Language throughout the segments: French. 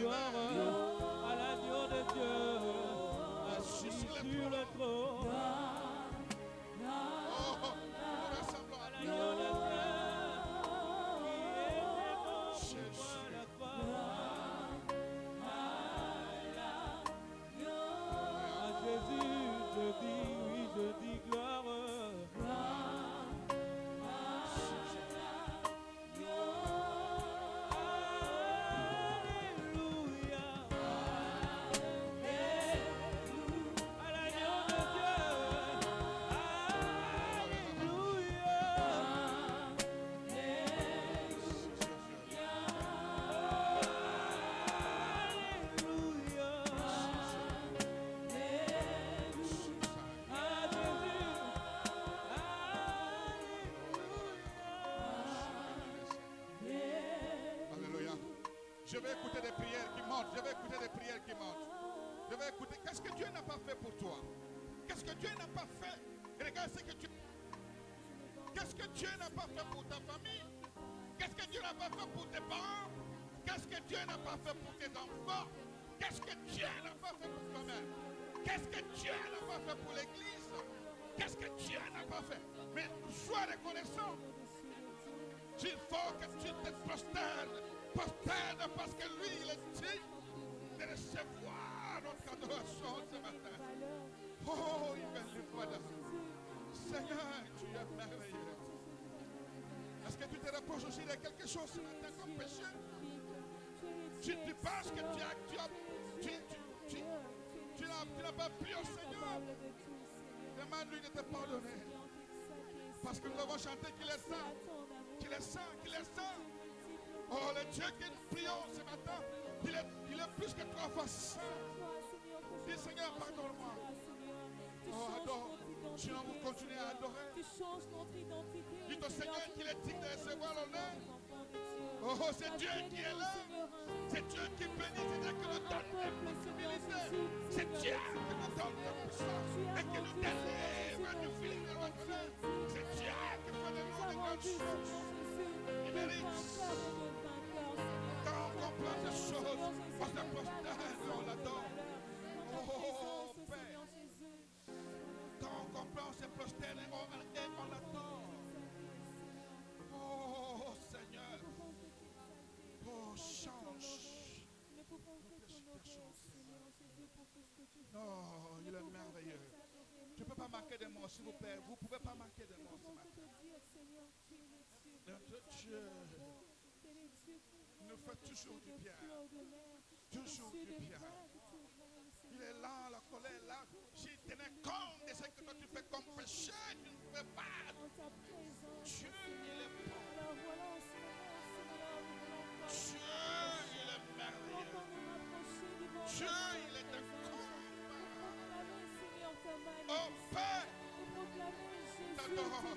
gloire à l'agneau de Dieu, assis sur le trône. À l'agneau de Dieu, qui est mort sur la croix. À Jésus, je dis oui, je dis gloire. Je vais écouter des prières qui montent. Je vais écouter des prières qui montent. Je vais écouter. Qu'est-ce que Dieu n'a pas fait pour toi? Qu'est-ce que Dieu n'a pas fait? Regarde ce que tu... Qu'est-ce que Dieu n'a pas fait pour ta famille? Qu'est-ce que Dieu n'a pas fait pour tes parents? Qu'est-ce que Dieu n'a pas fait pour tes enfants? Qu'est-ce que Dieu n'a pas fait pour toi-même? Qu'est-ce que Dieu n'a pas fait pour l'église? Qu'est-ce que Dieu n'a pas fait? Mais sois reconnaissant. Il faut que tu te prosternes. Prosterne parce que lui, il est digne de recevoir notre adoration ce matin. Oh, il me livre. Seigneur, tu es merveilleux. Est-ce que tu te reposes aussi de quelque chose ce matin comme péché? Tu penses que tu n'as pas pris au Seigneur? Demande-lui de te pardonner. Parce que nous avons chanté qu'il est saint, qu'il est saint, qu'il est saint. Oh, le Dieu que nous prions ce matin, il est plus que 3 fois saint. Dis Seigneur, pardonne-moi. Oh, adore. Sinon, vous continuez à adorer. Dis au Seigneur qu'il est digne de recevoir l'honneur. Oh, c'est Dieu qui est là. C'est Dieu qui bénit. C'est Dieu qui nous donne la possibilité. C'est Dieu qui nous donne la puissance et qui nous délivre du filet de l'enfer. C'est Dieu qui fait de nous de grandes choses. Il mérite. Quand on comprend ces choses, on se prosterne, on l'adore. Oh, Père. Quand on comprend, on se prosterne et on l'adore. Oh, Seigneur. Oh, change. Oh, il est merveilleux. Tu ne peux pas manquer de mots, s'il vous plaît. Vous ne pouvez pas manquer de mots ce matin. Notre Dieu nous fait toujours du bien. Toujours du bien. Il est là, la colère est là. S'il tenait compte de ce que toi tu fais comme péché, tu ne pouvais pas. Dieu, il est bon. Dieu, il est merveilleux. Dieu, il est un combat. Oh Père, t'adorons.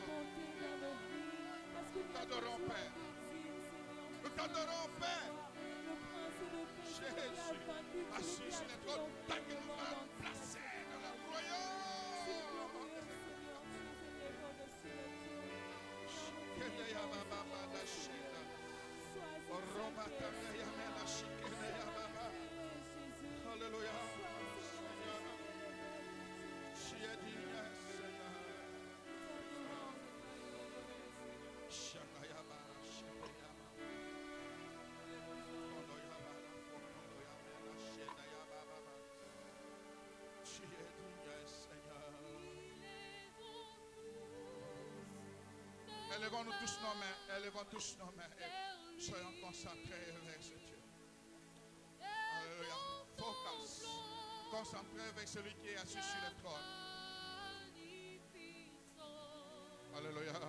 Nous t'adorons, Père. Nous t'adorons, Père. Jésus, assis sur le trône, tant que nous allons placer dans le royaume. Alléluia. Tu es digne, Seigneur. Élevons-nous tous nos mains, élevons tous nos mains et soyons concentrés avec ce Dieu. Alléluia. Focus. Concentré avec celui qui est assis sur le trône. Alléluia.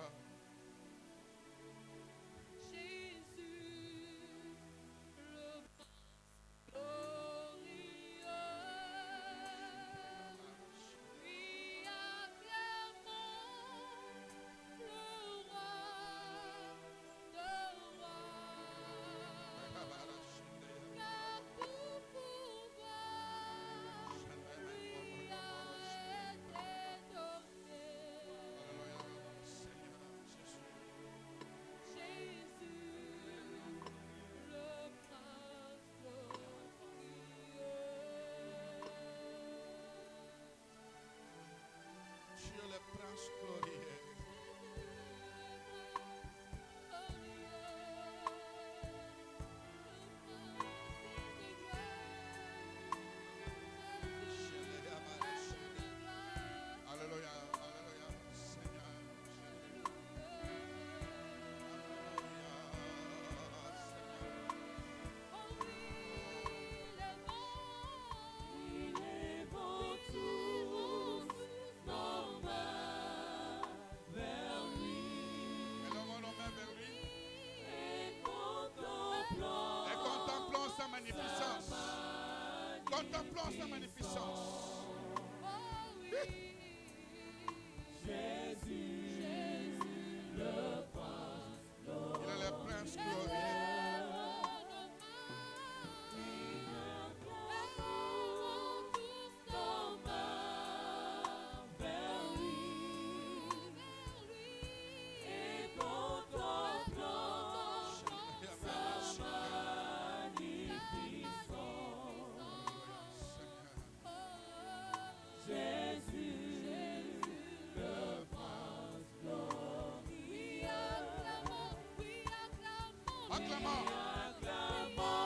Contemplons sa magnificence. Il est le prince glorieux. Acclamons. Acclamons.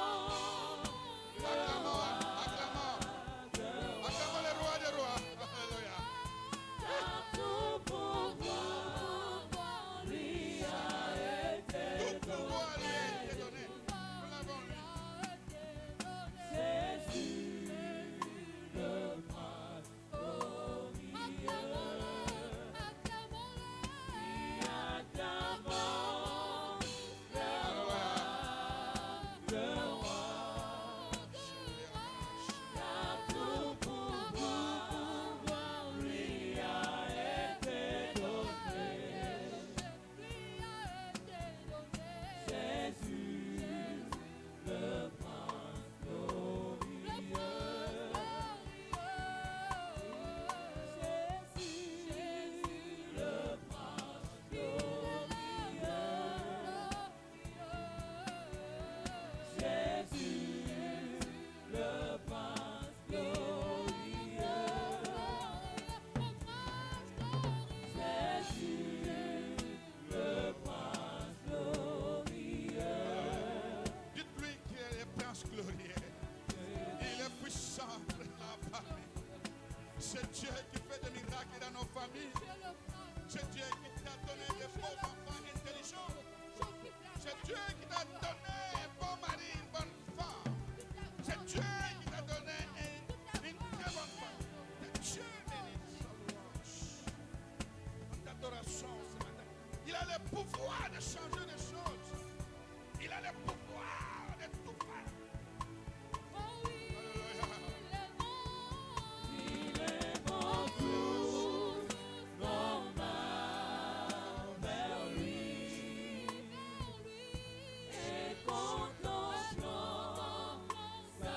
Acclamons. Acclamons le roi des rois. Alléluia. Tout pouvoir lui a été donné. Nous l'avons lui. Dites-lui qu'il est le prince glorieux. Il est puissant dans la famille. C'est Dieu qui fait des miracles dans nos familles. C'est Dieu qui t'a donné des beaux enfants intelligents. C'est Dieu qui t'a donné un bon mari, une bonne femme. C'est Dieu qui t'a donné une très bonne femme. C'est Dieu béni. Notre adoration ce matin. Il a le pouvoir de changer les choses. Il a le pouvoir de tout faire. Contemplons sa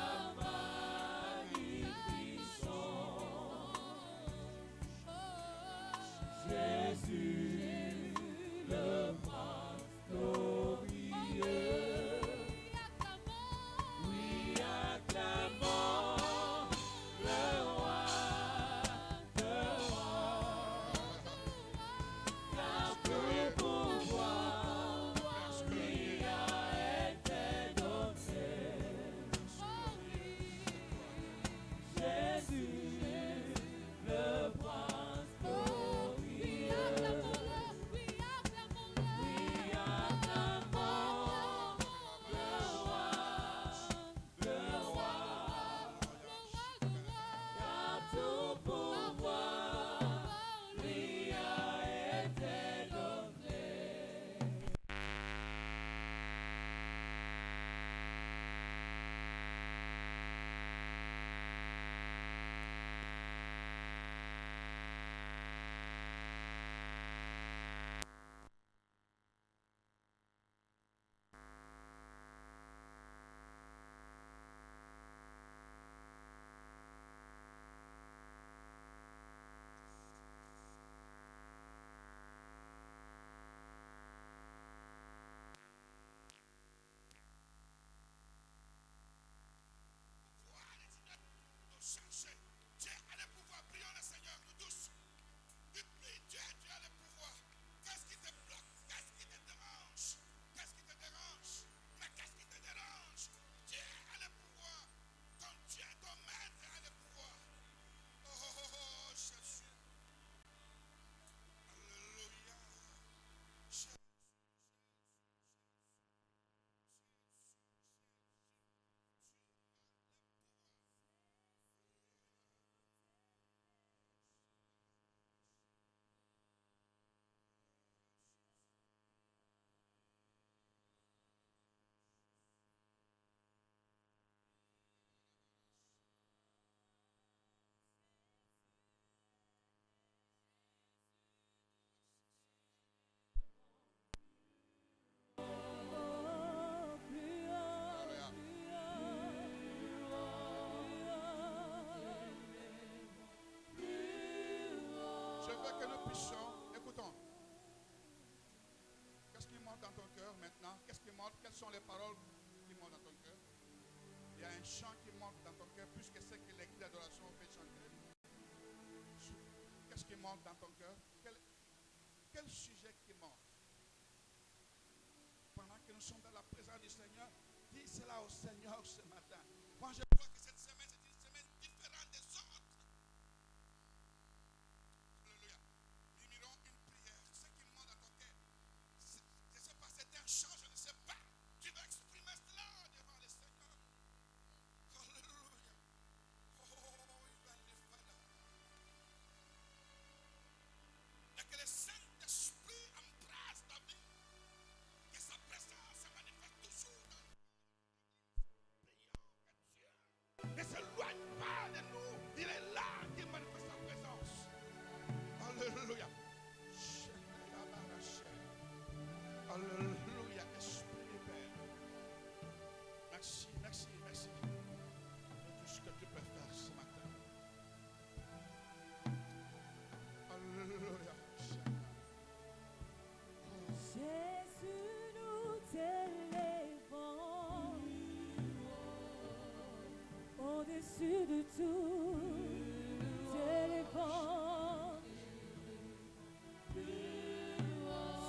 sont les paroles qui montent dans ton cœur? Il y a un chant qui monte dans ton cœur plus que ce que l'église d'adoration fait chanter. Qu'est-ce qui monte dans ton cœur? Quel sujet qui monte? Pendant que nous sommes dans la présence du Seigneur, dis cela au Seigneur ce matin. Moi, je crois que cette semaine, c'est une semaine différente des autres. Alléluia. Nous une prière. Ce qui monte dans ton cœur, je ne sais pas, c'est un chant, je ne sais pas. Tu vas exprimer cela devant le Seigneur. Alléluia. Oh, il va le faire. Et que le Saint-Esprit embrasse ta vie. Que sa présence se manifeste toujours dans nous. Ne s'éloigne pas de nous. Il est là qui manifeste sa présence. Alléluia. Alléluia. Esprit du Père. Merci, merci, merci pour tout ce que tu peux faire ce matin. Alléluia. Jésus, nous t'élèvons au-dessus de tout, t'élèvons.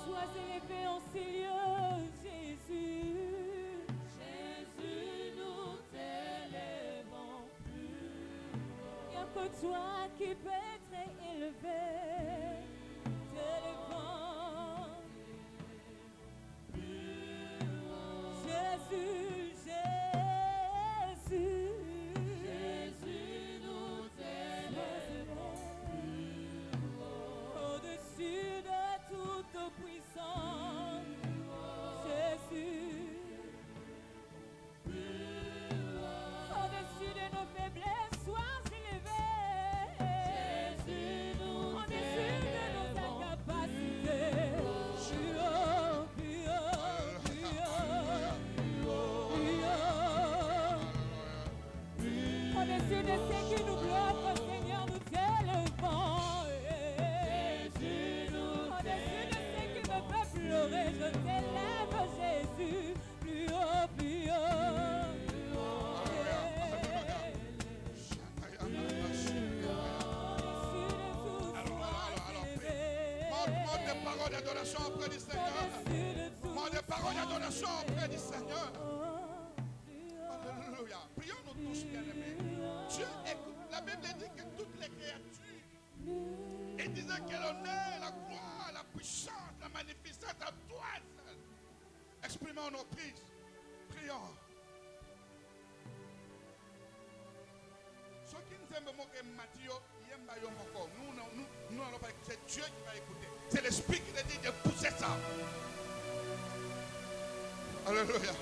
Sois élevé en ces lieux, Jésus. Jésus, nous t'élèvons plus haut. Il n'y a que toi qui peux être élevé, t'élèvons. Jésus, Jésus, Jésus, nous t'élèvons au-dessus de toute puissance. Jésus, au-dessus de nos faiblesses, sois élevé. Jésus, nous au-dessus de nos incapacités. Plus haut, plus haut, plus haut, plus haut. Au-dessus de ce qui nous bloque, Seigneur, nous t'élevons. Jésus, nous au-dessus de ce qui me fait pleurer, je t'élève, Jésus. Plus haut, plus haut. Monte des paroles d'adoration auprès du Seigneur. Monte des paroles d'adoration auprès du Seigneur. Alléluia. Prions-nous tous, bien-aimés. Dieu écoute. La Bible dit que toutes les créatures, il disait que l'honneur, la gloire, la puissance, la magnificence à toi seul. Exprimons nos prises. Prions. Ceux qui nous aiment moquer Matthieu, ils aiment Bayo Moko. Nous n'allons pas écouter. C'est Dieu qui va écouter. C'est l'Esprit qui te dit de pousser ça. Alléluia.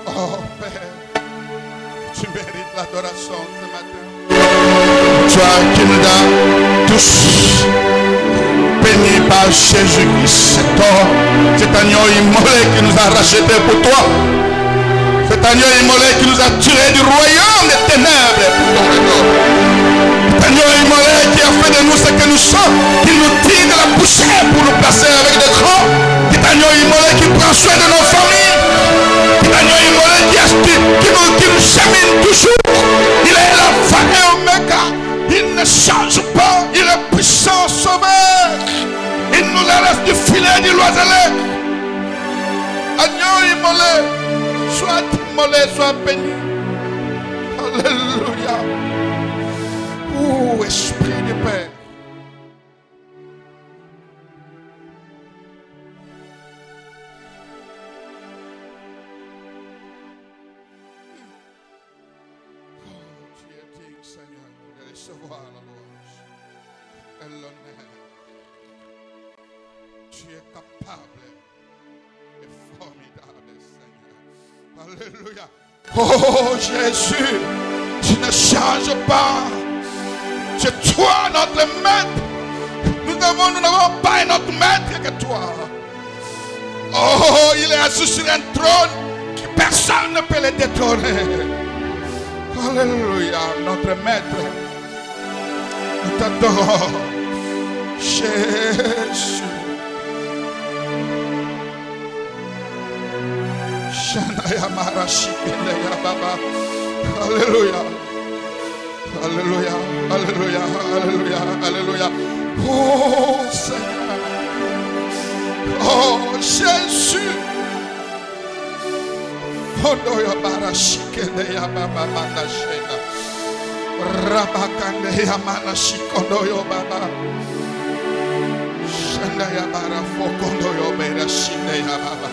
Oh Père, tu mérites l'adoration ce matin. Toi qui nous as tous bénis par Jésus-Christ, cet agneau immolé qui nous a rachetés pour toi. Cet agneau immolé qui nous a tirés du royaume des ténèbres pour ton royaume. Cet agneau immolé qui a fait de nous ce que nous sommes, qui nous tire de la poussière pour nous placer avec des grands. Cet agneau immolé qui prend soin de nos familles. Cet agneau immolé qui nous chemine toujours. Il est l'alpha et oméga. Il ne change pas. Il est puissant, sauveur. Il nous laisse du filet du loiselé. Agneau immolé. Sois immolé, sois béni. Alléluia. Oh, Esprit du Père. Oh, tu es digne, Seigneur, de recevoir la louange et l'honneur. Tu es capable et formidable, Seigneur. Alléluia. Oh Jésus, tu ne changes pas. C'est toi notre maître. Nous n'avons pas un autre maître que toi. Oh, il est assis sur un trône que personne ne peut le détrôner. Alléluia, notre maître. Nous t'adorons, Jésus. Alléluia. Alléluia. Alléluia. Alléluia. Alléluia. Oh Seigneur. Oh Jésus. Odoya barashike ya baba manashena. Rabakande ya manashikondo baba. Shanda ya bara fokondo yo berashine ya baba.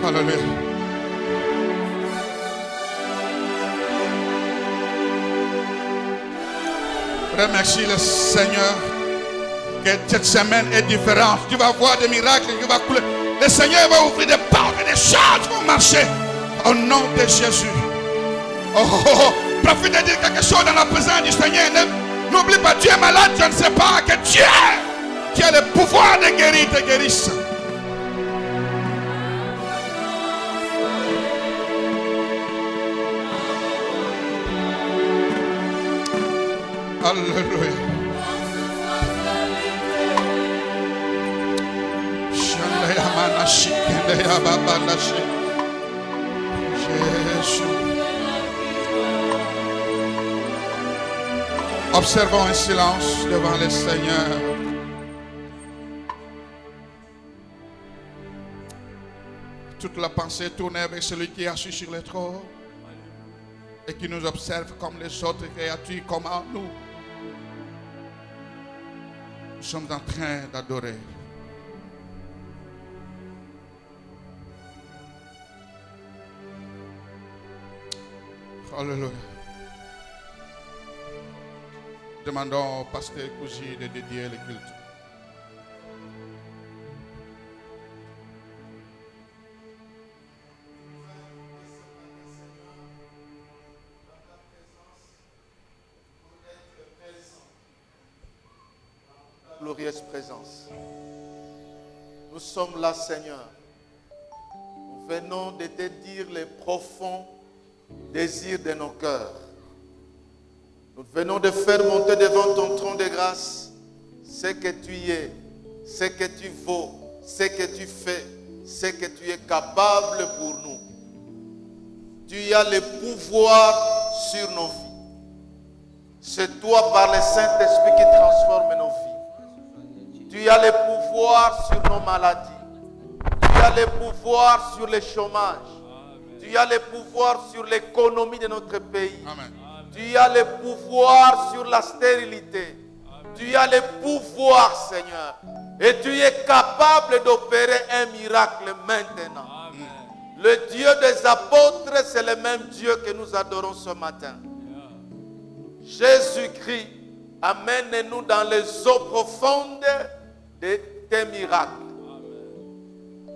Alléluia. Remercie le Seigneur que cette semaine est différente. Tu vas voir des miracles qui vont couler. Le Seigneur va ouvrir des portes et des choses vont marcher au nom de Jésus. Profite de dire quelque chose dans la présence du Seigneur. N'oublie pas, tu es malade, je ne sais pas que tu as le pouvoir de guérir, te guérisse. Alléluia. Jésus. Observons un silence devant le Seigneur. Toute la pensée tournée avec celui qui est assis sur le trône et qui nous observe comme les autres créatures, comme nous. Nous sommes en train d'adorer. Alléluia. Demandons au pasteur Kouji de dédier le culte. Glorieuse présence. Nous sommes là, Seigneur. Nous venons de te dire les profonds désirs de nos cœurs. Nous venons de faire monter devant ton trône de grâce ce que tu es, ce que tu vaux, ce que tu fais, ce que tu es capable pour nous. Tu as le pouvoir sur nos vies. C'est toi par le Saint-Esprit qui transforme nos vies. Tu as le pouvoir sur nos maladies. Tu as le pouvoir sur le chômage. Tu as le pouvoir sur l'économie de notre pays. Amen. Tu as le pouvoir sur la stérilité. Tu as le pouvoir, Seigneur. Et tu es capable d'opérer un miracle maintenant. Amen. Le Dieu des apôtres, c'est le même Dieu que nous adorons ce matin. Jésus-Christ, amène-nous dans les eaux profondes de tes miracles.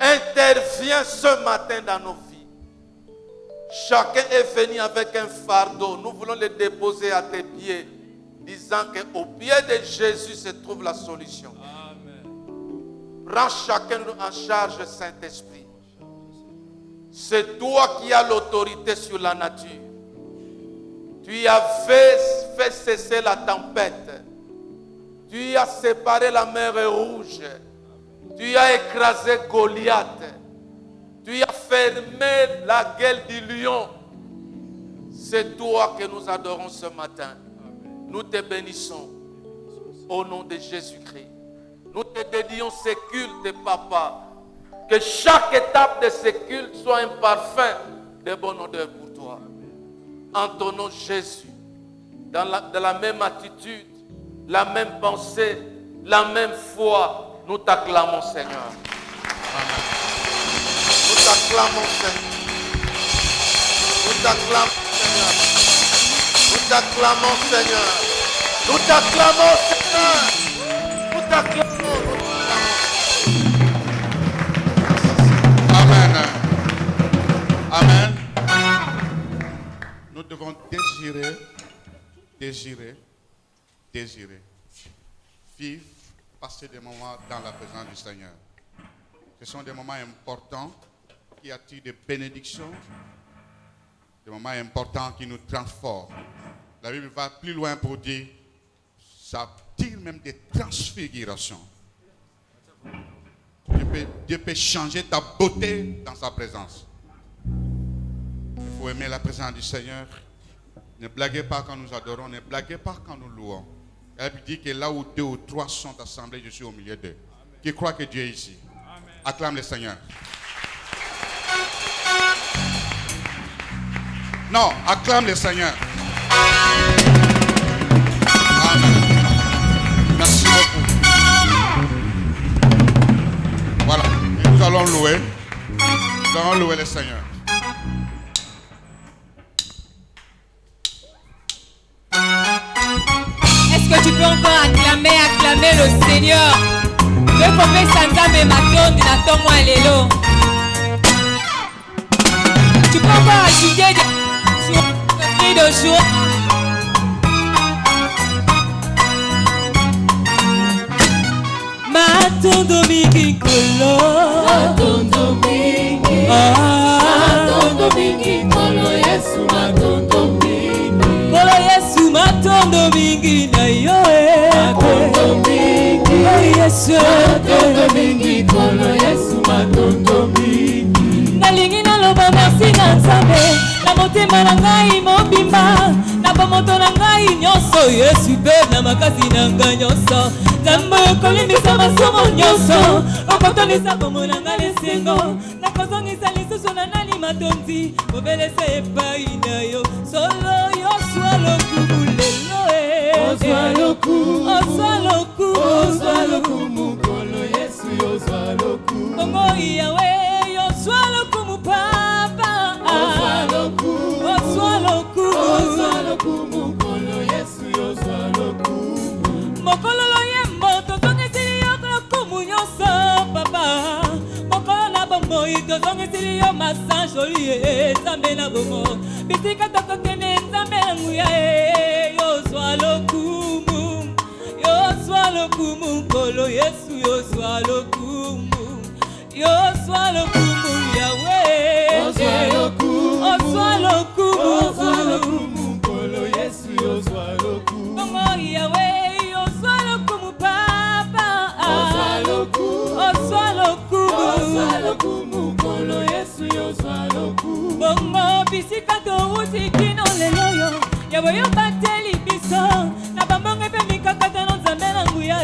Interviens ce matin dans nos vies. Chacun est venu avec un fardeau. Nous voulons le déposer à tes pieds, disant qu'au pied de Jésus se trouve la solution. Amen. Prends chacun en charge, Saint-Esprit. C'est toi qui as l'autorité sur la nature. Tu as fait cesser la tempête. Tu as séparé la mer rouge. Tu as écrasé Goliath. Tu as fermé la gueule du lion. C'est toi que nous adorons ce matin. Nous te bénissons au nom de Jésus-Christ. Nous te dédions ce culte, Papa. Que chaque étape de ce culte soit un parfum de bonne odeur pour toi. En ton nom, Jésus, dans la même attitude, la même pensée, la même foi, nous t'acclamons, Seigneur. Nous t'acclamons, Seigneur. Nous t'acclamons, Seigneur. Nous t'acclamons, Seigneur. Nous t'acclamons, Seigneur. Nous t'acclamons. Amen. Amen. Nous devons désirer vivre, passer des moments dans la présence du Seigneur. Ce sont des moments importants qui attirent des bénédictions, des moments importants qui nous transforment. La Bible va plus loin pour dire, ça attire même des transfigurations. Dieu peut changer ta beauté dans sa présence. Il faut aimer la présence du Seigneur. Ne blaguez pas quand nous adorons, ne blaguez pas quand nous louons. La Bible dit que là où 2 ou 3 sont assemblés, je suis au milieu d'eux. Qui croit que Dieu est ici? Amen. Acclame le Seigneur. Non, acclame le Seigneur. Amen. Merci beaucoup. Voilà, et nous allons louer. Nous allons louer le Seigneur. Est-ce que tu peux encore acclamer le Seigneur? Je peux Santa ma tonde na tongo lelo. Tu peux encore ajouter des cris de joie. Matondo mingi kolo. Matondo mingi. Matondo mingi kolo Yesu matondo mingi. Kolo Yesu matondo mingi na yo matondo mingi. Oh Yesu matondo mingi kolo Yesu matondo mingi. Nalingi naloba merci na Nzambe. Na motema na ngai mobimba. Na bomoto na ngai nyonso Yesu be na makasi na ngai nyonso. Nzambe okolimbisa masumu nyonso. Okotonisa bomo na ngai lesengo. Nakozongisa lisusu na nani matondi. Obelese epai na yo. Solo yo swa lokumu lelo Oswa lokumu. Oswa lokumu. Oswa lokumu kolo Yesu yo swa lokumu. Bongo Yawe yo swa lokumu papa. Oswa lokumu. Oswa lokumu. Oswa lokumu kolo Yesu yo swa lokumu. Mokolo yembo tozongisili yo lokumu nyonso papa. Mokolo na bombo tozongisili yo masa joli Nzambe na bombo. Bisika tokokende Nzambe nguya yo swa lokumu. Yo swa lokumu kolo Yesu yo swa lokumu. Yo swa lokumu Yahweh. Yo swa lokumu. Yo swa lokumu. Yo swa lokumu kolo Yesu yo swa lokumu. Bongo Yahweh yo swa lokumu papa. Yo swa lokumu. Yo swa lokumu. Yo swa lokumu kolo Yesu yo swa lokumu. Bongo bisika to usikino lelo yo. Yahweh yo bateli biso. Na bambonge pe mikakata no Nzambe na nguya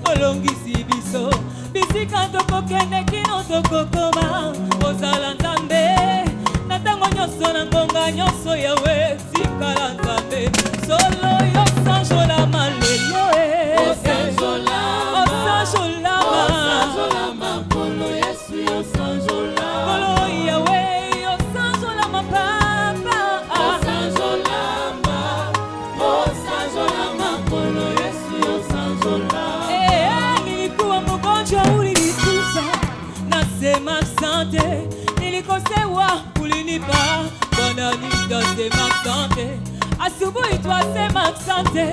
olongisi biso. Bisika tokokende kino tokokoma. Ozala Nzambe. Na tango nyonso na ngonga nyonso Yahweh sikala Nzambe. Solo yo sanjolama lelo Sanjolama kolo Yesu yo sanjolama. Kolo Yahweh yo sanjolama papa. Sanjolama. Sanjolama kolo Yesu yo sanjolama. Nilikuwa mgonjwa ulinituza. Nasema asante. Nilikosewa ulinipa. Bwana nitasema asante. Asubuhi twasema asante.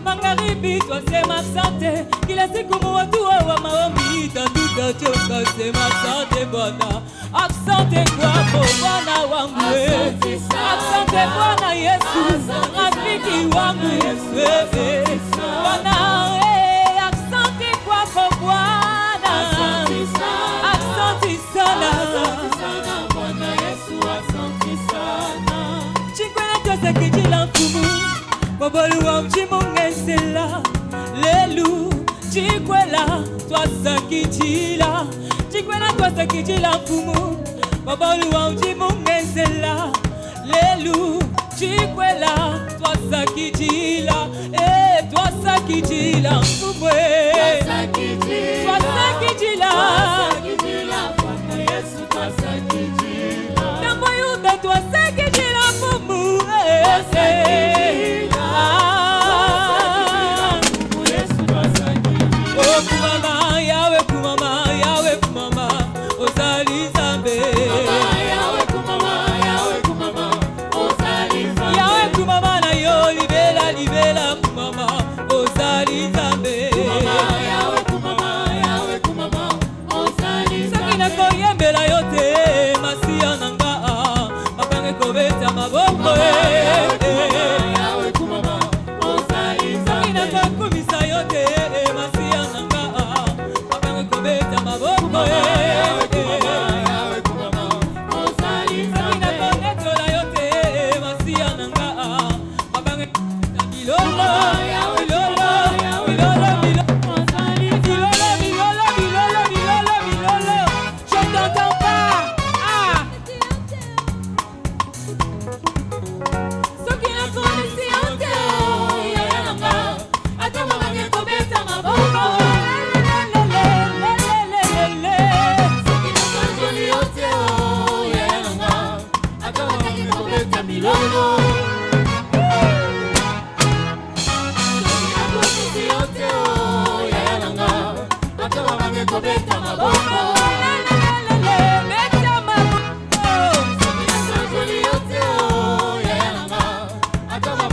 Magharibi twasema asante. Kila siku watu wa maombi tutachoka sema asante Bwana. Asante kwako Bwana wangu. Asante Bwana Yesu. Rafiki wangu Yesu. Bwana asante kwako Bwana. Asante sana Bwana Yesu. Asante sana. Chikwena twasekijila mfumu. Boboluwa mchimungezela. Lelu chikwela twasakijila. Chikwela twasakijila mfumu. Boboluwa mchimungezela. Lelu chikwela twasakijila. Twasakijila mfumu. Twasakijila. Bwana Yesu twasakijila. Tambo yuda twasakijila mfumu. Kumama Yahweh kumama Yahweh kumama Ozali Nzambe. Yahweh kumama maboko soki nakokumisa yo te masiya nanga babanga kobeta maboko soki nakonetola yo te masiya nanga babanga kobeta bilolo je t'entends pas. Soki nakomisi yo te yananga ata babanga kobeta maboko soki nakonzoli yo te yananga ata babanga kobeta milolo soki nakomisi yo te yananga ata babanga kobeta maboko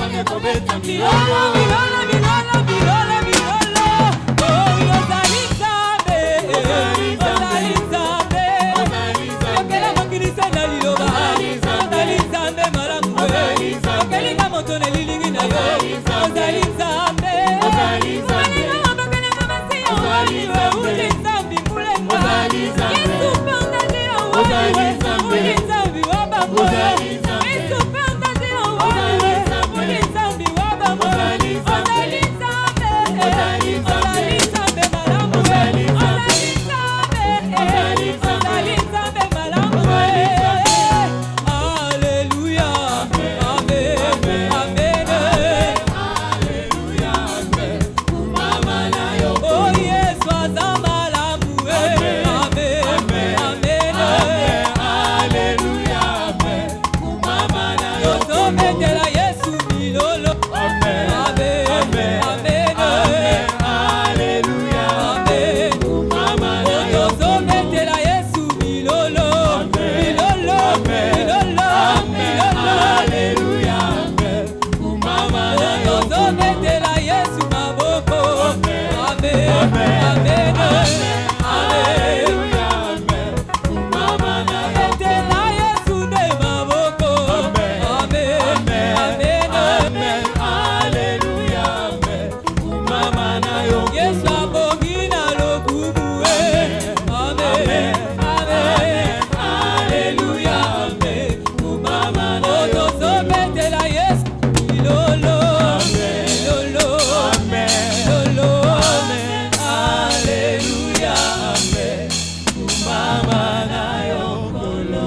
Milolo, milolo, milolo, milolo, milolo. Oh, yozali Nzambe, yozali Nzambe. Yokela mokilisa na liloba, yozali Nzambe malamu. Yokelinga moto na lilingi na yo, yozali Nzambe. Omelinga mabakelenga masi ya waliwe, uli Nzambi mulenga. Yesu pandazi ya waliwe, uli Nzambi wabambo. Yesu pandazi ya waliwe, uli Nzambi wabambo. Ozali Nzambe, ozali Nzambe malamu. Ozali Nzambe malamu. Alléluia, amen, amen. Alléluia, amen. Mama na yo. Oh Yesu aza malamu. Amen, amen, amen. Alléluia, amen. Mama na yo. Tozobetela Yesu milolo. Amen, amen, amen. Alléluia, amen. Mama na yo. Tozobetela Yesu milolo. Milolo, milolo, milolo. Alléluia, amen. Mama na yo. Tozobetela Yesu maboko. Amen, amen, amen. Alléluia, amen. Mama na yo. Betela Yesu nde maboko. Amen, amen, amen. Alléluia, amen. Mama na yo. Yesu abongi na lokumu. Amen, amen. Alléluia, amen. Mama na yo. Tozobetela Yesu milolo. Milolo, milolo. Alléluia, amen. Mama na yo kolo.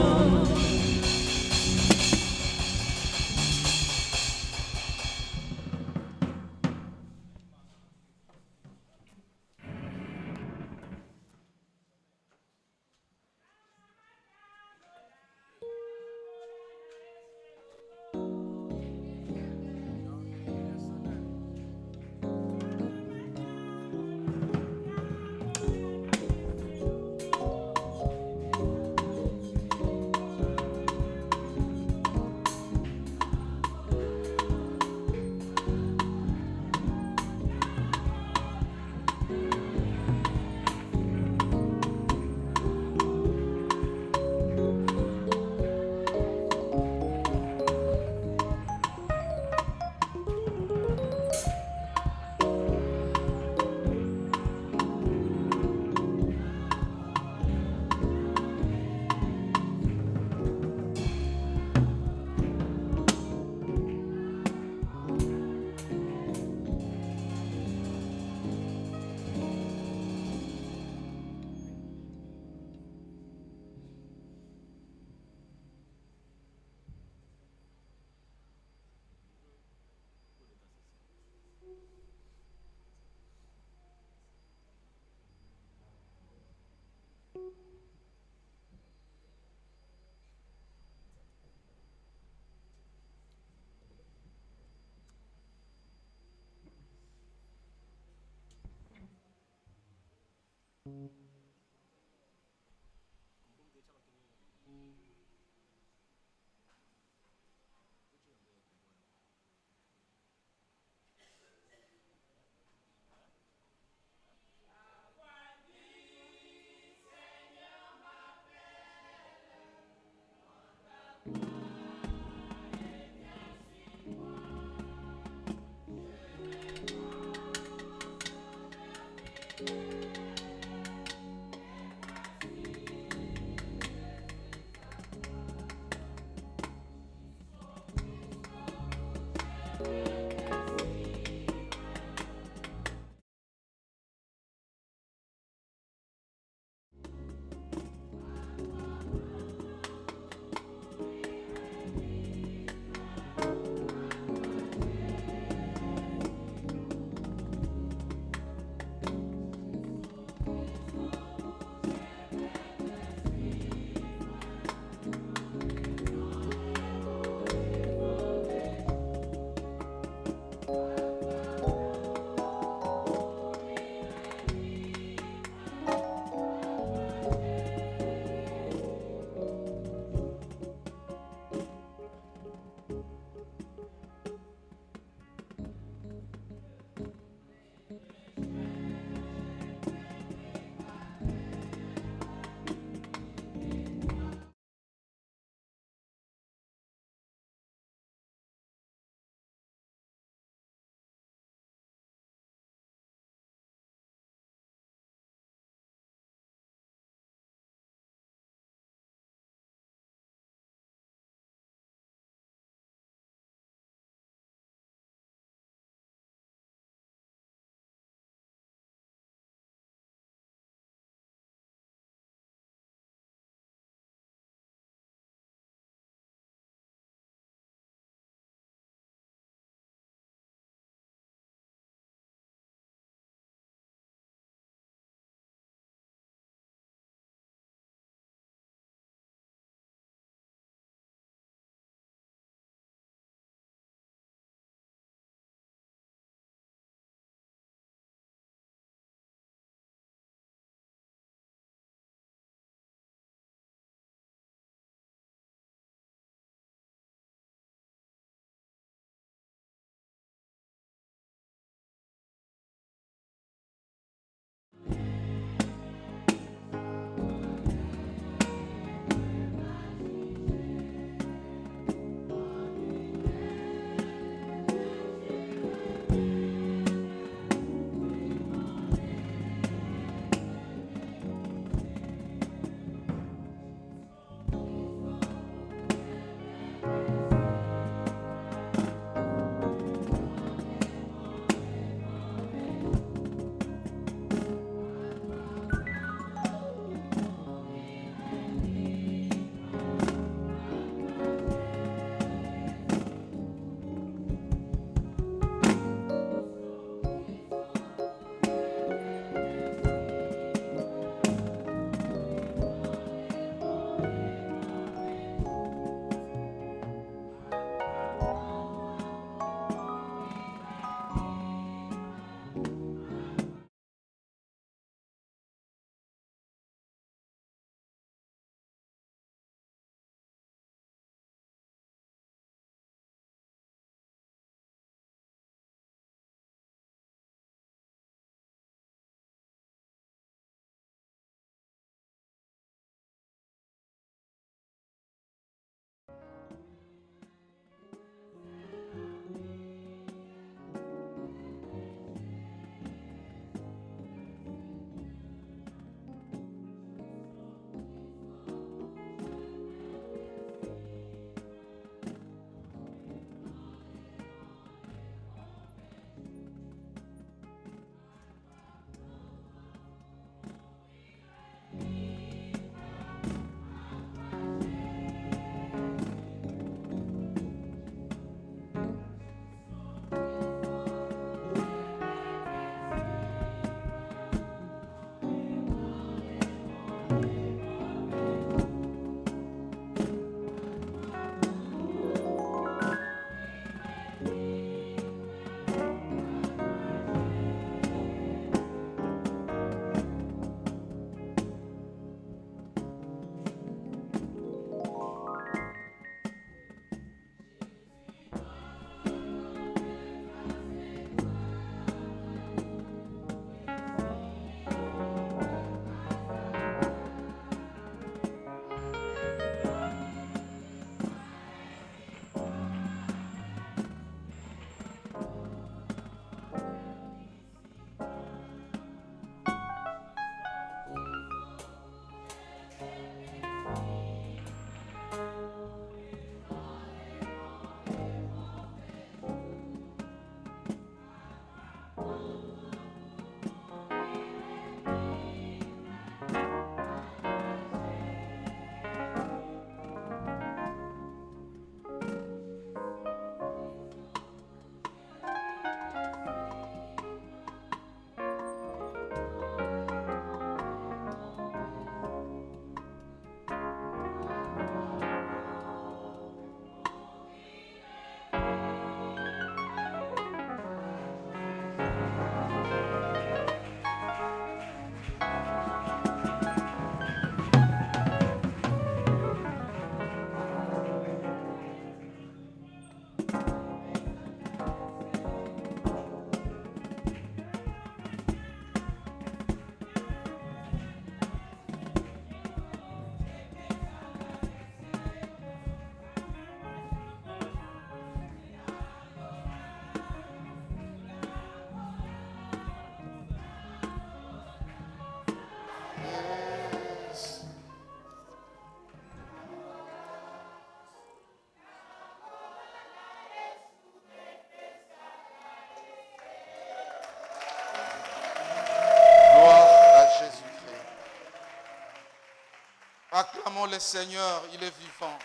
Acclamons le Seigneur, il est vivant.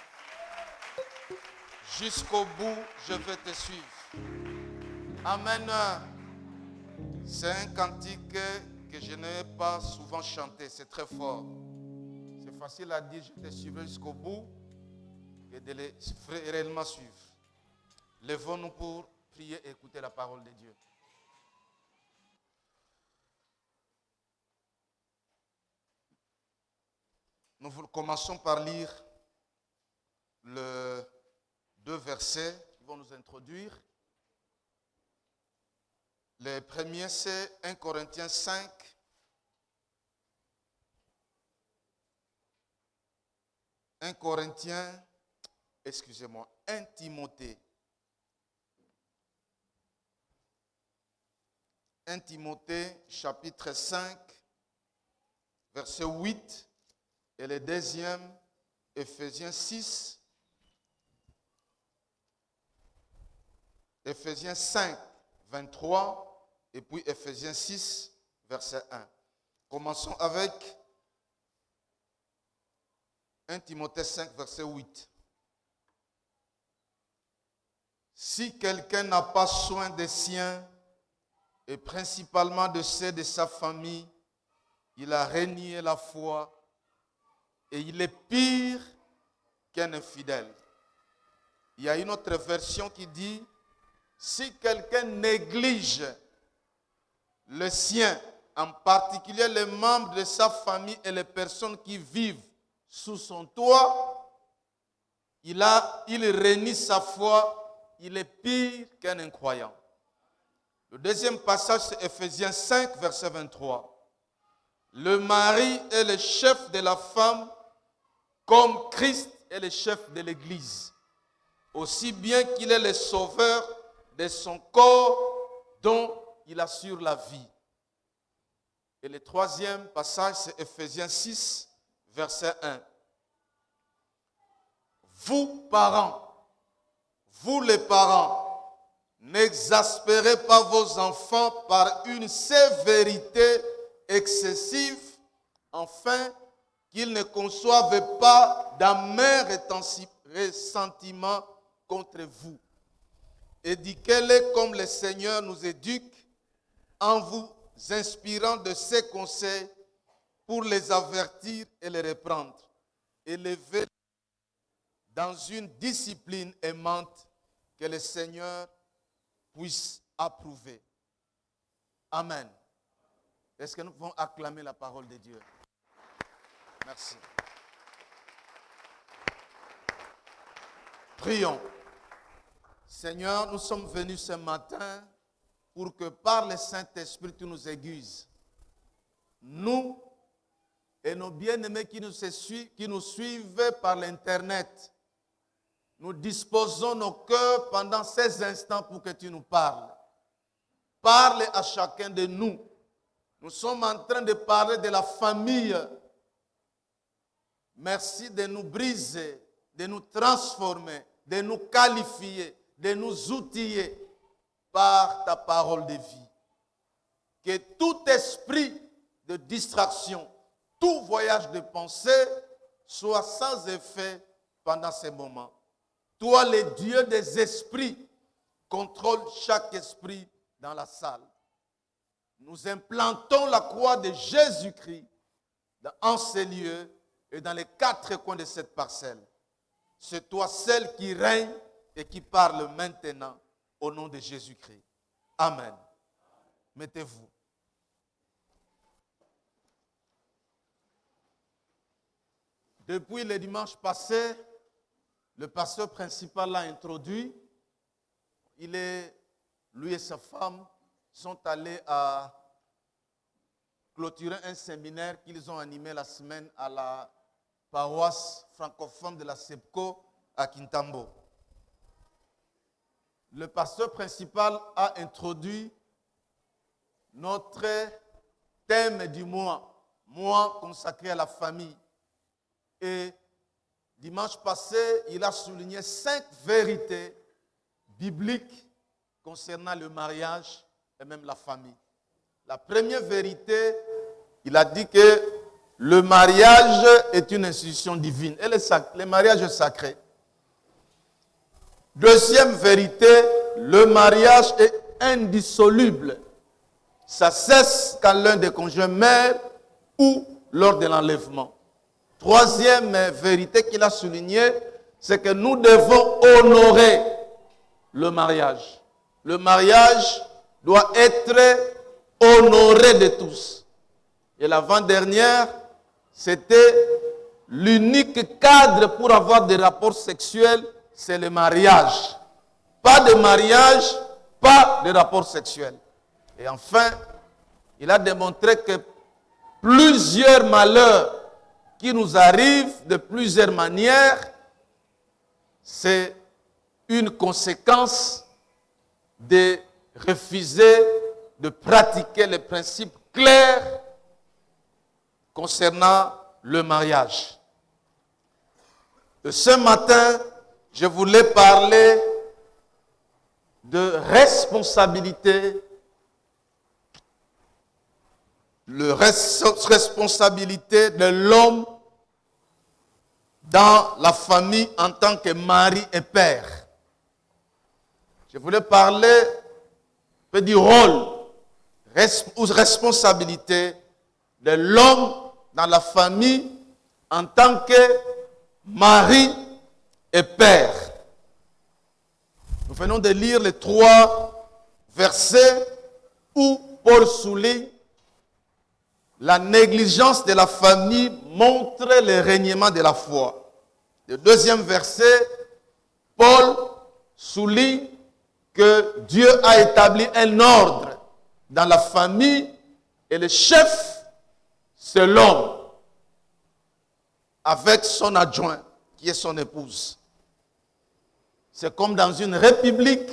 Jusqu'au bout, je vais te suivre. Amen. C'est un cantique que je n'ai pas souvent chanté, c'est très fort. C'est facile à dire, je te suivrai jusqu'au bout, que de les réellement suivre. Lèvons-nous pour prier et écouter la parole de Dieu. Nous commençons par lire les 2 versets qui vont nous introduire. Le premier, c'est 1 Corinthiens 5. Un Corinthiens, excusez-moi, 1 Timothée. 1 Timothée, chapitre 5, verset 8. Et le deuxième, Éphésiens 6. Éphésiens 5, 23. Et puis Éphésiens 6, verset 1. Commençons avec 1 Timothée 5, verset 8. Si quelqu'un n'a pas soin des siens, et principalement de ceux de sa famille, il a renié la foi et il est pire qu'un infidèle. Il y a une autre version qui dit, si quelqu'un néglige le sien, en particulier les membres de sa famille et les personnes qui vivent sous son toit, il renie sa foi, il est pire qu'un incroyant. Le deuxième passage, c'est Éphésiens 5, verset 23. Le mari est le chef de la femme, comme Christ est le chef de l'Église, aussi bien qu'il est le sauveur de son corps dont il assure la vie. Et le troisième passage, c'est Éphésiens 6, verset 1. Vous, parents, vous les parents, n'exaspérez pas vos enfants par une sévérité excessive, afin qu'ils ne conçoivent pas d'amers ressentiments contre vous. Éduquez-les comme le Seigneur nous éduque, en vous inspirant de ses conseils pour les avertir et les reprendre. Élevez-les dans une discipline aimante que le Seigneur puisse approuver. Amen. Est-ce que nous pouvons acclamer la parole de Dieu? Merci. Prions. Seigneur, nous sommes venus ce matin pour que par le Saint-Esprit tu nous aiguises. Nous et nos bien-aimés qui nous suivent par l'Internet, nous disposons nos cœurs pendant ces instants pour que tu nous parles. Parle à chacun de nous. Nous sommes en train de parler de la famille. Merci de nous briser, de nous transformer, de nous qualifier, de nous outiller par ta parole de vie. Que tout esprit de distraction, tout voyage de pensée soit sans effet pendant ces moments. Toi, le Dieu des esprits, contrôle chaque esprit dans la salle. Nous implantons la croix de Jésus-Christ en ces lieux et dans les 4 coins de cette parcelle. C'est toi celle qui règne et qui parle maintenant au nom de Jésus-Christ. Amen. Mettez-vous. Depuis le dimanche passé, le pasteur principal l'a introduit. Lui et sa femme sont allés à clôturer un séminaire qu'ils ont animé la semaine à la paroisse francophone de la SEPCO à Kintambo. Le pasteur principal a introduit notre thème du mois consacré à la famille. Et dimanche passé, il a souligné 5 vérités bibliques concernant le mariage et même la famille. La première vérité, il a dit que le mariage est une institution divine. Le mariage est sacré. Deuxième vérité, le mariage est indissoluble. Ça cesse quand l'un des conjoints meurt ou lors de l'enlèvement. Troisième vérité qu'il a soulignée, c'est que nous devons honorer le mariage. Le mariage doit être honoré de tous. Et l'avant-dernière, c'était l'unique cadre pour avoir des rapports sexuels, c'est le mariage. Pas de mariage, pas de rapports sexuels. Et enfin, il a démontré que plusieurs malheurs qui nous arrivent de plusieurs manières, c'est une conséquence de refuser de pratiquer les principes clairs concernant le mariage. Et ce matin, je voulais parler de responsabilité, responsabilité de l'homme dans la famille en tant que mari et père. Je voulais parler du rôle ou responsabilité de l'homme dans la famille en tant que mari et père. Nous venons de lire les 3 versets où Paul souligne la négligence de la famille montre le reniement de la foi. Le deuxième verset, Paul souligne que Dieu a établi un ordre dans la famille et le chef, c'est l'homme avec son adjoint qui est son épouse. C'est comme dans une république,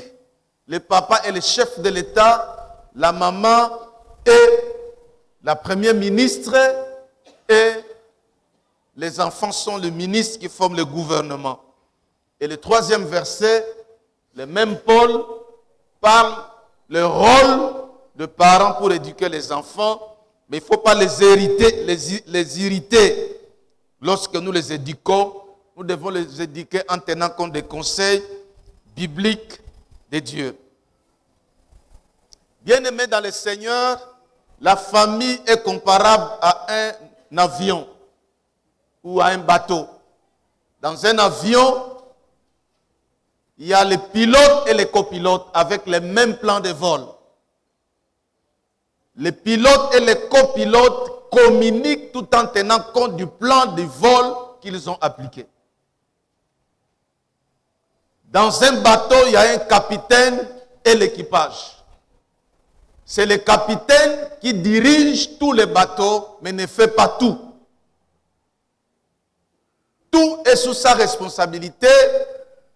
le papa est le chef de l'État, la maman est la première ministre et les enfants sont les ministres qui forment le gouvernement. Et le troisième verset, le même Paul parle le rôle de parents pour éduquer les enfants, mais il ne faut pas les irriter. Lorsque nous les éduquons, nous devons les éduquer en tenant compte des conseils bibliques de Dieu. Bien-aimés dans le Seigneur, la famille est comparable à un avion ou à un bateau. Dans un avion, il y a les pilotes et les copilotes avec les mêmes plans de vol. Les pilotes et les copilotes communiquent tout en tenant compte du plan de vol qu'ils ont appliqué. Dans un bateau, il y a un capitaine et l'équipage. C'est le capitaine qui dirige tous les bateaux, mais ne fait pas tout. Tout est sous sa responsabilité,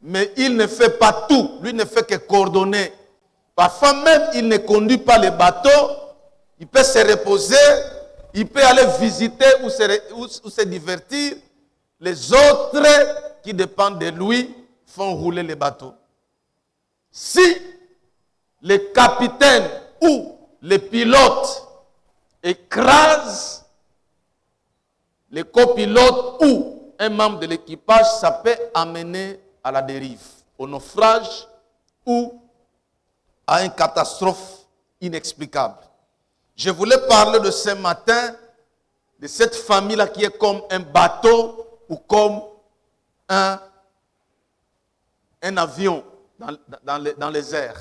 mais il ne fait pas tout. Lui ne fait que coordonner. Parfois même, il ne conduit pas les bateaux. Il peut se reposer, il peut aller visiter ou se divertir. Les autres qui dépendent de lui font rouler les bateaux. Si le capitaine ou les pilotes écrasent les copilotes ou un membre de l'équipage, ça peut amener à la dérive, au naufrage ou à une catastrophe inexplicable. Je voulais parler de ce matin, de cette famille-là qui est comme un bateau ou comme un avion dans les airs.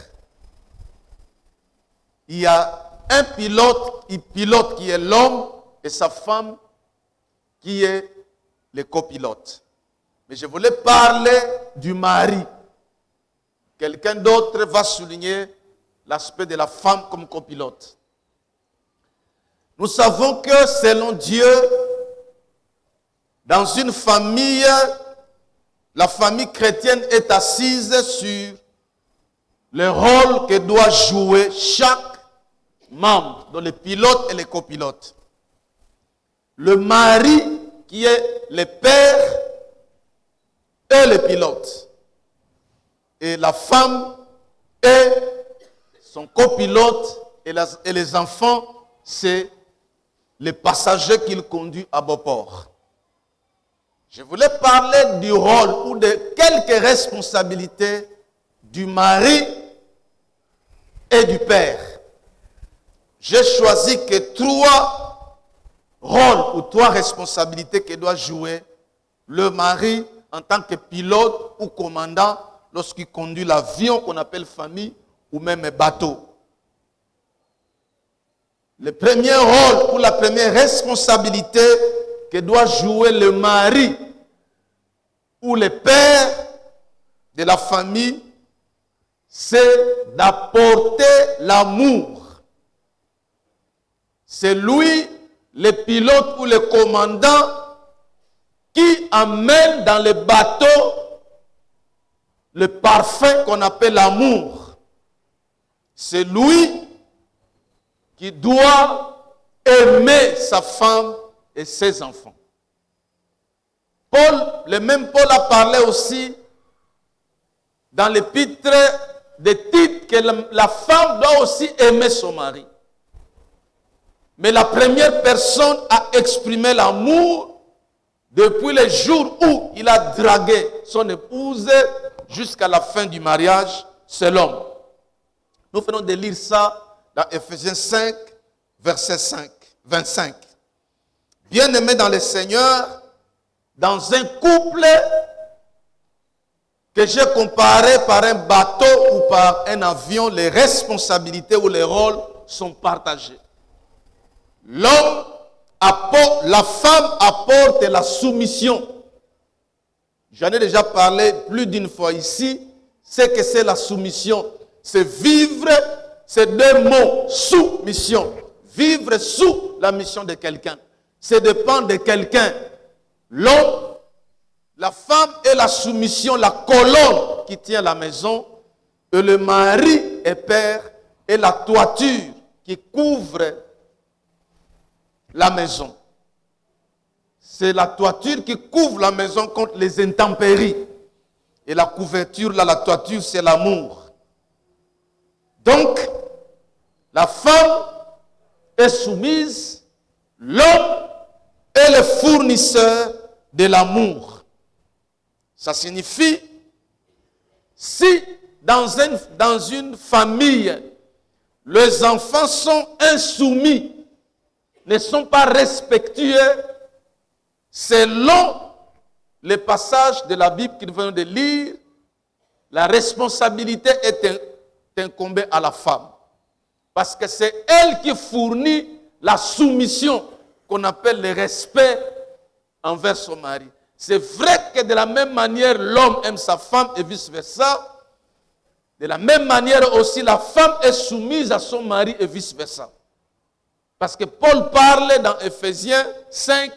Il y a un pilote qui est l'homme et sa femme qui est le copilote. Mais je voulais parler du mari. Quelqu'un d'autre va souligner l'aspect de la femme comme copilote. Nous savons que selon Dieu, dans une famille, la famille chrétienne est assise sur le rôle que doit jouer chaque membre, dont les pilotes et les copilotes. Le mari qui est le père et le pilote. Et la femme est son copilote et les enfants, c'est les passagers qu'il conduit à bon port. Je voulais parler du rôle ou de quelques responsabilités du mari et du père. J'ai choisi que 3 rôles ou 3 responsabilités que doit jouer le mari en tant que pilote ou commandant lorsqu'il conduit l'avion qu'on appelle famille ou même bateau. Le premier rôle ou la première responsabilité que doit jouer le mari ou le père de la famille, c'est d'apporter l'amour. C'est lui, le pilote ou le commandant, qui amène dans le bateau le parfum qu'on appelle l'amour. C'est lui qui doit aimer sa femme et ses enfants. Le même Paul a parlé aussi dans l'épître de Tite que la femme doit aussi aimer son mari. Mais la première personne à exprimer l'amour depuis le jour où il a dragué son épouse jusqu'à la fin du mariage, c'est l'homme. Nous venons de lire ça dans Ephésiens 5, verset 25. Bien-aimés dans le Seigneur, dans un couple que j'ai comparé par un bateau ou par un avion, les responsabilités ou les rôles sont partagés. L'homme apporte, la femme apporte la soumission. J'en ai déjà parlé plus d'une fois ici. C'est que c'est la soumission. C'est vivre, c'est 2 mots, soumission. Vivre sous la mission de quelqu'un. C'est dépendre de quelqu'un. L'homme, la femme est la soumission, la colonne qui tient la maison. Et le mari et père est la toiture qui couvre la maison. C'est la toiture qui couvre la maison contre les intempéries. Et la couverture, là, la toiture, c'est l'amour. Donc, la femme est soumise, l'homme est le fournisseur de l'amour. Ça signifie, si dans une famille, les enfants sont insoumis, ne sont pas respectueux, selon les passages de la Bible que nous venons de lire, la responsabilité est incombée à la femme. Parce que c'est elle qui fournit la soumission qu'on appelle le respect envers son mari. C'est vrai que de la même manière, l'homme aime sa femme et vice-versa. De la même manière aussi, la femme est soumise à son mari et vice-versa. Parce que Paul parle dans Ephésiens 5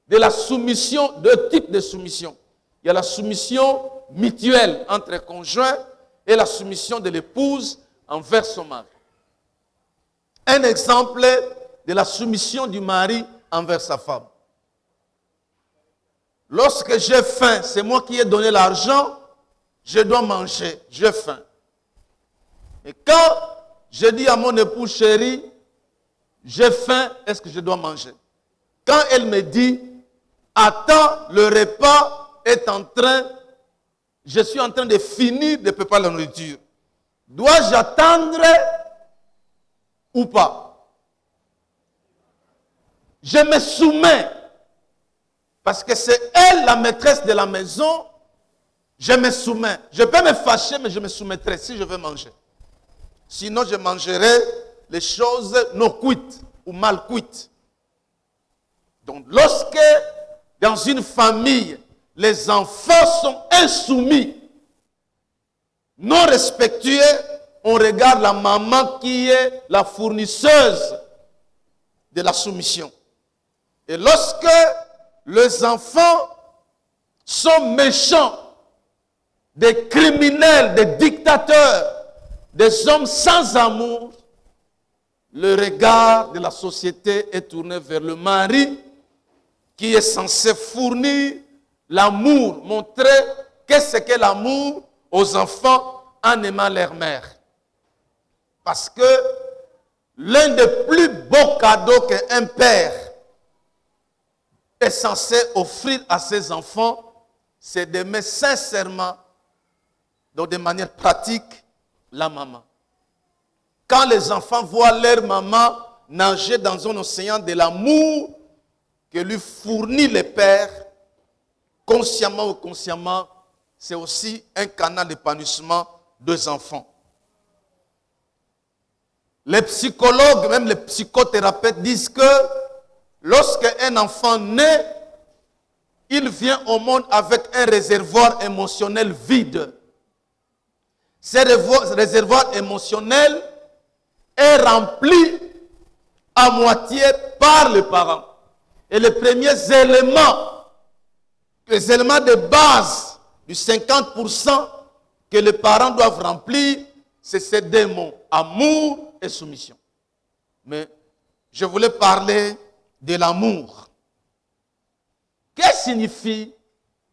de la soumission, 2 types de soumission. Il y a la soumission mutuelle entre conjoints et la soumission de l'épouse envers son mari. Un exemple de la soumission du mari envers sa femme. Lorsque j'ai faim, c'est moi qui ai donné l'argent, je dois manger, j'ai faim. Et quand je dis à mon épouse chérie, j'ai faim, est-ce que je dois manger? Quand elle me dit, attends, le repas est en train, je suis en train de finir de préparer la nourriture. Dois-je attendre ou pas? Je me soumets. Parce que c'est elle la maîtresse de la maison, je me soumets. Je peux me fâcher, mais je me soumettrai si je veux manger. Sinon, je mangerai les choses non cuites ou mal cuites. Donc, lorsque dans une famille, les enfants sont insoumis, non respectueux, on regarde la maman qui est la fournisseuse de la soumission. Et lorsque les enfants sont méchants, des criminels, des dictateurs, des hommes sans amour, le regard de la société est tourné vers le mari qui est censé fournir l'amour, montrer qu'est-ce qu'est l'amour aux enfants en aimant leur mère. Parce que l'un des plus beaux cadeaux qu'un père est censé offrir à ses enfants, c'est d'aimer sincèrement, donc de manière pratique, la maman. Quand les enfants voient leur maman nager dans un océan de l'amour que lui fournit le père, consciemment ou inconsciemment, c'est aussi un canal d'épanouissement des enfants. Les psychologues, même les psychothérapeutes disent que lorsqu'un enfant naît, il vient au monde avec un réservoir émotionnel vide. Ce réservoir émotionnel est rempli à moitié par les parents. Et les premiers éléments, les éléments de base du 50% que les parents doivent remplir, c'est ces deux mots, amour et soumission. Mais je voulais parler de l'amour. Qu'est-ce que signifie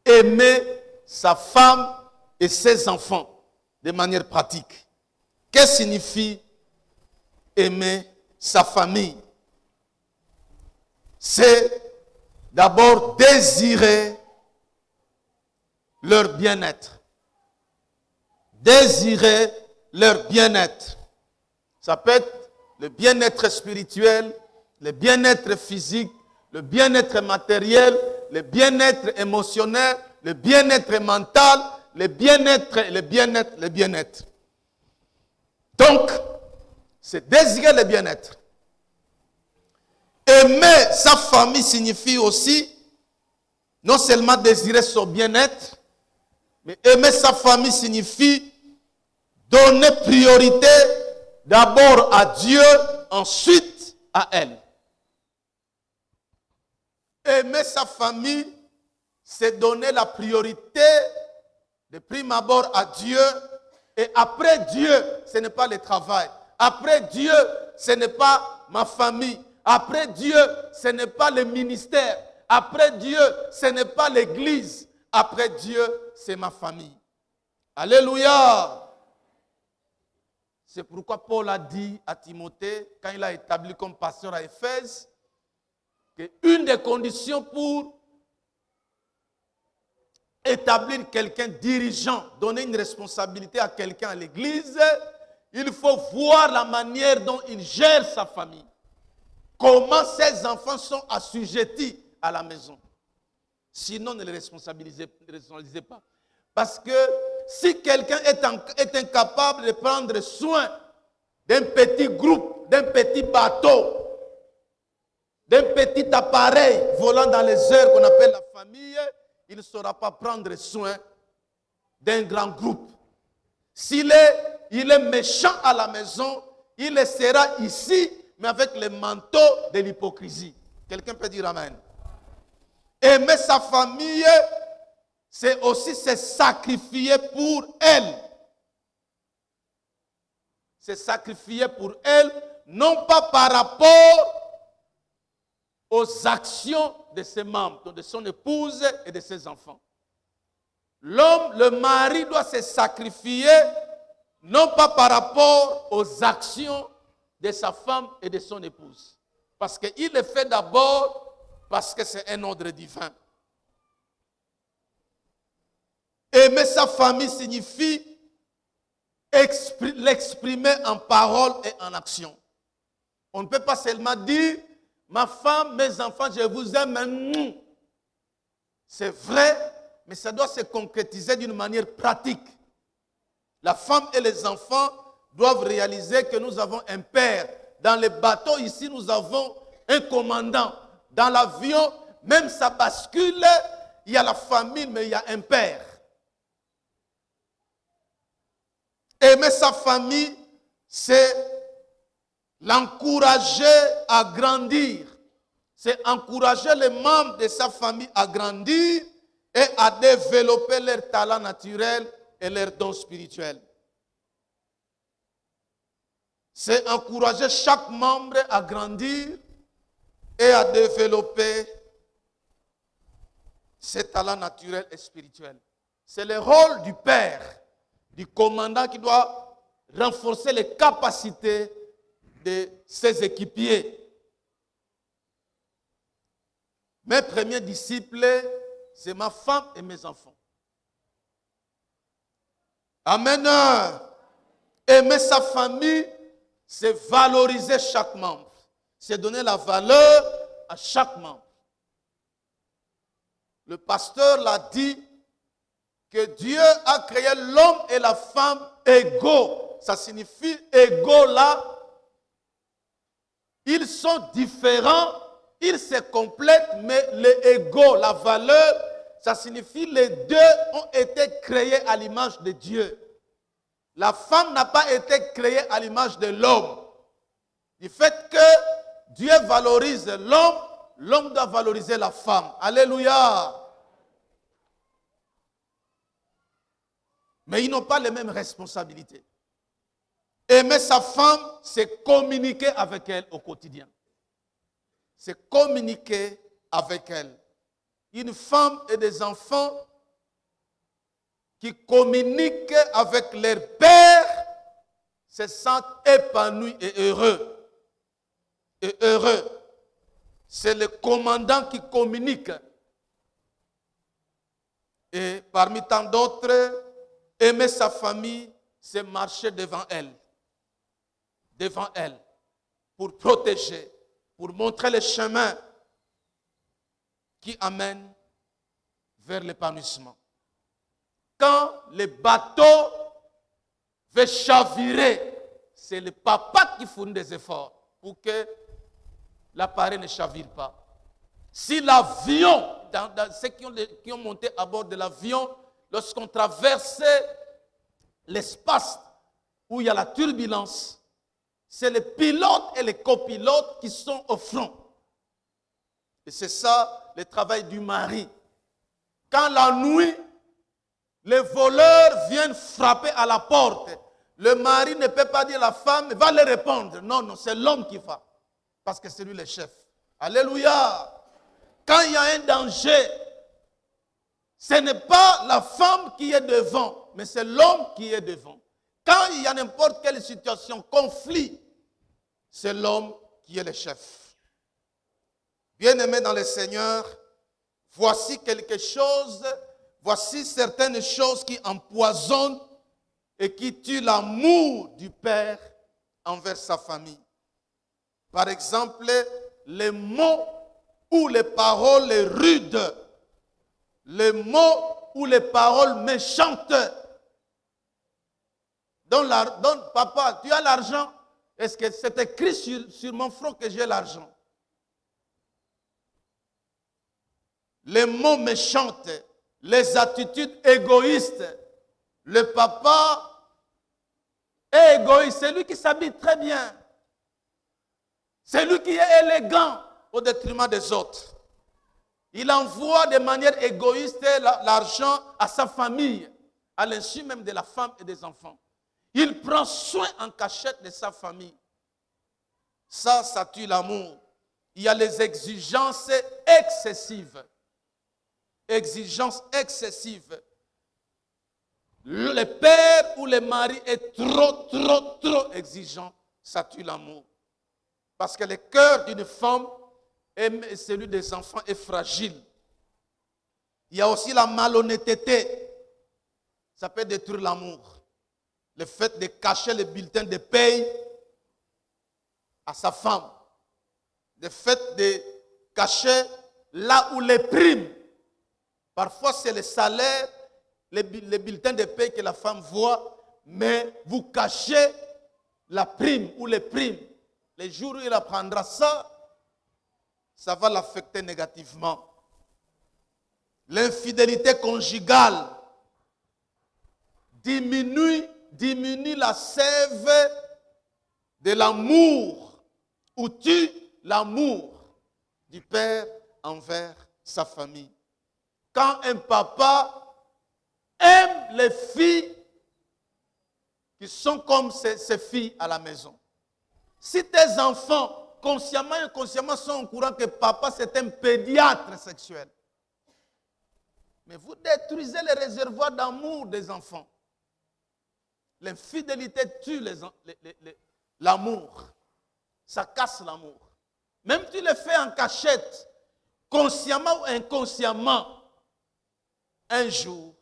aimer sa femme et ses enfants de manière pratique? Qu'est-ce que signifie aimer sa famille? C'est d'abord désirer leur bien-être. Désirer leur bien-être. Ça peut être le bien-être spirituel, le bien-être physique, le bien-être matériel, le bien-être émotionnel, le bien-être mental, le bien-être. Donc, c'est désirer le bien-être. Aimer sa famille signifie aussi non seulement désirer son bien-être, mais aimer sa famille signifie donner priorité d'abord à Dieu, ensuite à elle. Aimer sa famille, c'est donner la priorité de prime abord à Dieu, et après Dieu, ce n'est pas le travail. Après Dieu, ce n'est pas ma famille. Après Dieu, ce n'est pas le ministère. Après Dieu, ce n'est pas l'église. Après Dieu, c'est ma famille. Alléluia. C'est pourquoi Paul a dit à Timothée, quand il a établi comme pasteur à Éphèse, qu'une des conditions pour établir quelqu'un dirigeant, donner une responsabilité à quelqu'un à l'église, il faut voir la manière dont il gère sa famille. Comment ses enfants sont assujettis à la maison. Sinon, ne les responsabilisez pas. Parce que si quelqu'un est incapable de prendre soin d'un petit groupe, d'un petit bateau, d'un petit appareil volant dans les airs qu'on appelle la famille, il ne saura pas prendre soin d'un grand groupe. S'il est méchant à la maison, il le sera ici, mais avec le manteau de l'hypocrisie. Quelqu'un peut dire amen. Aimer sa famille, c'est aussi se sacrifier pour elle. Se sacrifier pour elle, non pas par rapport aux actions de ses membres, de son épouse et de ses enfants. L'homme, le mari doit se sacrifier, non pas par rapport aux actions de sa femme et de son épouse. Parce qu'il le fait d'abord parce que c'est un ordre divin. Aimer sa famille signifie l'exprimer en parole et en action. On ne peut pas seulement dire, ma femme, mes enfants, je vous aime. C'est vrai, mais ça doit se concrétiser d'une manière pratique. La femme et les enfants doivent réaliser que nous avons un père. Dans les bateaux ici, nous avons un commandant. Dans l'avion, même ça bascule, il y a la famille, mais il y a un père. Aimer sa famille, c'est l'encourager à grandir. C'est encourager les membres de sa famille à grandir et à développer leurs talents naturels et leurs dons spirituels. C'est encourager chaque membre à grandir et à développer ses talents naturels et spirituels. C'est le rôle du père, du commandant qui doit renforcer les capacités de ses équipiers. Mes premiers disciples, c'est ma femme et mes enfants. Amen. Aimer sa famille, c'est valoriser chaque membre. C'est donner la valeur à chaque membre. Le pasteur l'a dit que Dieu a créé l'homme et la femme égaux. Ça signifie égaux là. Ils sont différents, ils se complètent, mais les égaux, la valeur, ça signifie les deux ont été créés à l'image de Dieu. La femme n'a pas été créée à l'image de l'homme. Du fait que Dieu valorise l'homme, l'homme doit valoriser la femme. Alléluia. Mais ils n'ont pas les mêmes responsabilités. Aimer sa femme, c'est communiquer avec elle au quotidien. C'est communiquer avec elle. Une femme et des enfants qui communiquent avec leur père se sentent épanouis et heureux. Et heureux. C'est le commandant qui communique. Et parmi tant d'autres, aimer sa famille, c'est marcher devant elle. Devant elle. Pour protéger. Pour montrer le chemin qui amène vers l'épanouissement. Quand le bateau veut chavirer, c'est le papa qui fournit des efforts pour que l'appareil ne chavire pas. Si l'avion, dans ceux qui ont monté à bord de l'avion, lorsqu'on traverse l'espace où il y a la turbulence, c'est les pilotes et les copilotes qui sont au front. Et c'est ça le travail du mari. Quand la nuit, les voleurs viennent frapper à la porte, le mari ne peut pas dire à la femme, va les répondre. Non, non, c'est l'homme qui va. Parce que c'est lui le chef. Alléluia. Quand il y a un danger, ce n'est pas la femme qui est devant, mais c'est l'homme qui est devant. Quand il y a n'importe quelle situation, conflit, c'est l'homme qui est le chef. Bien-aimés dans le Seigneur, voici quelque chose, voici certaines choses qui empoisonnent et qui tuent l'amour du père envers sa famille. Par exemple, les mots ou les paroles rudes, les mots ou les paroles méchantes. Donc, papa, tu as l'argent? Est-ce que c'est écrit sur mon front que j'ai l'argent? Les mots méchants, les attitudes égoïstes. Le papa est égoïste, c'est lui qui s'habille très bien. C'est lui qui est élégant au détriment des autres. Il envoie de manière égoïste l'argent à sa famille, à l'insu même de la femme et des enfants. Il prend soin en cachette de sa famille. Ça tue l'amour. Il y a les exigences excessives. Exigences excessives. Le père ou le mari est trop exigeant. Ça tue l'amour. Parce que le cœur d'une femme et celui des enfants est fragile. Il y a aussi la malhonnêteté. Ça peut détruire l'amour. Le fait de cacher le bulletin de paye à sa femme. Le fait de cacher là où les primes. Parfois c'est le salaire, les bulletins de paye que la femme voit, mais vous cachez la prime ou les primes. Les jours où il apprendra ça, ça va l'affecter négativement. L'infidélité conjugale diminue la sève de l'amour ou tue l'amour du père envers sa famille. Quand un papa aime les filles qui sont comme ses filles à la maison, si tes enfants consciemment et inconsciemment sont au courant que papa c'est un pédiatre sexuel, mais vous détruisez les réservoirs d'amour des enfants. L'infidélité tue l'amour. ça casse l'amour. Même tu le fais en cachette, consciemment ou inconsciemment, un jour,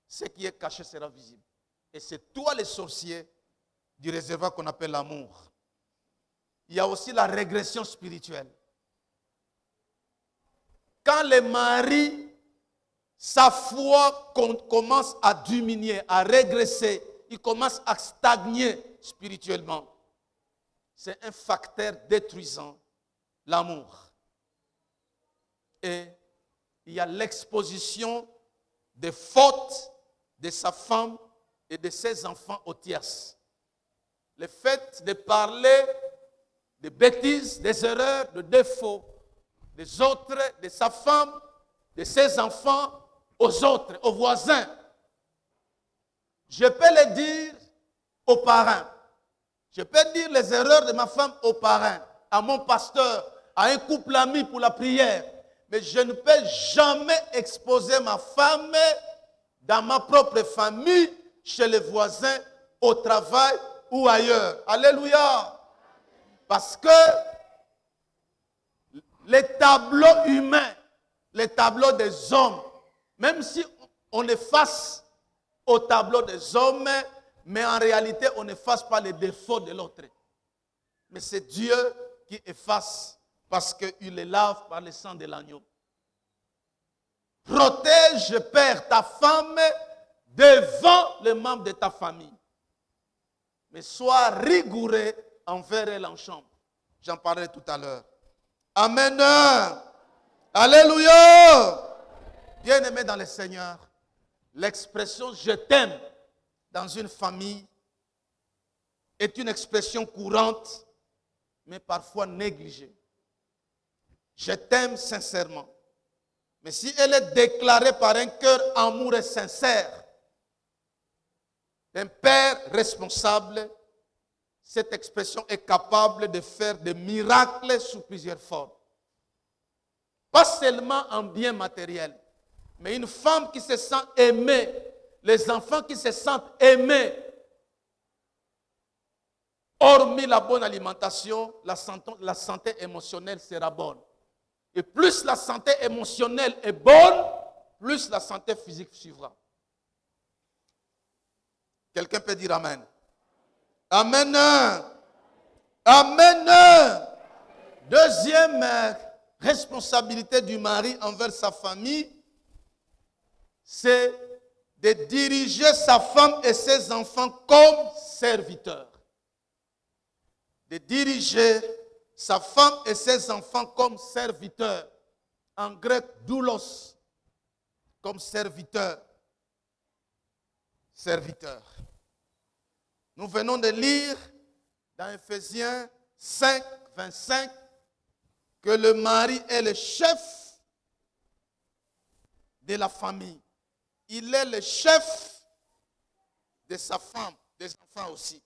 ce qui est caché sera visible. Et c'est toi les sorciers du réservoir qu'on appelle l'amour. Il y a aussi la régression spirituelle. Quand les maris, sa foi commence à diminuer, à régresser, il commence à stagner spirituellement. C'est un facteur détruisant, l'amour. Et il y a l'exposition des fautes de sa femme et de ses enfants aux tierces. Le fait de parler des bêtises, des erreurs, des défauts des autres, de sa femme, de ses enfants, aux autres, aux voisins. Je peux le dire aux parents. Je peux dire les erreurs de ma femme aux parents, à mon pasteur, à un couple ami pour la prière. Mais je ne peux jamais exposer ma femme dans ma propre famille, chez les voisins, au travail ou ailleurs. Alléluia. Parce que les tableaux humains, les tableaux des hommes, même si on efface au tableau des hommes, mais en réalité, on n'efface pas les défauts de l'autre. Mais c'est Dieu qui efface parce qu'il les lave par le sang de l'agneau. Protège, Père, ta femme devant les membres de ta famille. Mais sois rigoureux envers elle en chambre. J'en parlerai tout à l'heure. Amen. Alléluia. Bien-aimé dans le Seigneur, l'expression « je t'aime » dans une famille est une expression courante, mais parfois négligée. Je t'aime sincèrement. Mais si elle est déclarée par un cœur amoureux et sincère, d'un père responsable, cette expression est capable de faire des miracles sous plusieurs formes. Pas seulement en bien matériel, mais une femme qui se sent aimée, les enfants qui se sentent aimés, hormis la bonne alimentation, la santé émotionnelle sera bonne. Et plus la santé émotionnelle est bonne, plus la santé physique suivra. Quelqu'un peut dire Amen. Amen. Amen. Deuxième responsabilité du mari envers sa famille, c'est de diriger sa femme et ses enfants comme serviteurs. De diriger sa femme et ses enfants comme serviteurs. En grec, doulos, comme serviteurs. Serviteurs. Nous venons de lire dans Ephésiens 5, 25, que le mari est le chef de la famille. Il est le chef de sa femme, des enfants aussi.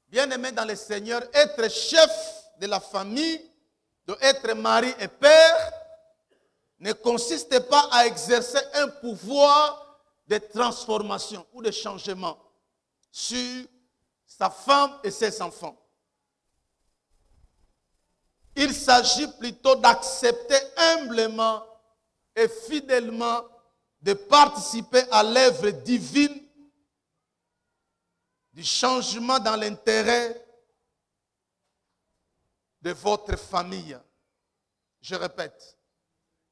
Bien-aimé dans le Seigneur, être chef de la famille, d'être mari et père, ne consiste pas à exercer un pouvoir de transformation ou de changement sur sa femme et ses enfants. Il s'agit plutôt d'accepter humblement et fidèlement de participer à l'œuvre divine du changement dans l'intérêt de votre famille. Je répète,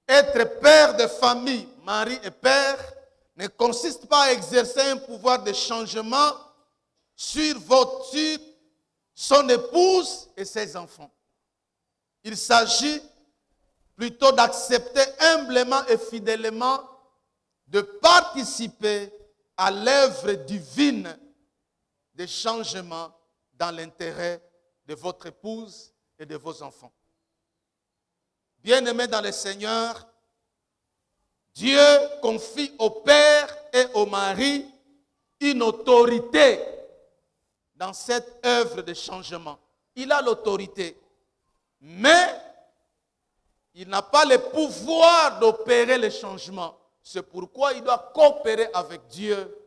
être père de famille, mari et père, ne consiste pas à exercer un pouvoir de changement sur son épouse et ses enfants. Il s'agit plutôt d'accepter humblement et fidèlement de participer à l'œuvre divine de changement dans l'intérêt de votre épouse et de vos enfants. Bien-aimés dans le Seigneur, Dieu confie au père et au mari une autorité dans cette œuvre de changement. Il a l'autorité, mais il n'a pas le pouvoir d'opérer le changement. C'est pourquoi il doit coopérer avec Dieu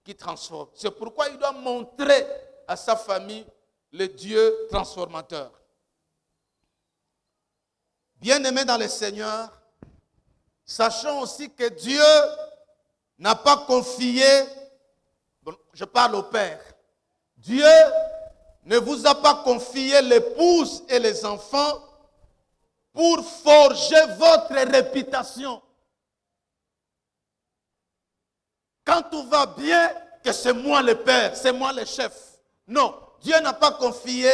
qui transforme. C'est pourquoi il doit montrer à sa famille le Dieu transformateur. Bien-aimés dans le Seigneur, sachons aussi que Dieu n'a pas confié, je parle au Père, Dieu ne vous a pas confié l'épouse et les enfants pour forger votre réputation. Quand tout va bien, que c'est moi le Père, c'est moi le chef. Non, Dieu n'a pas confié,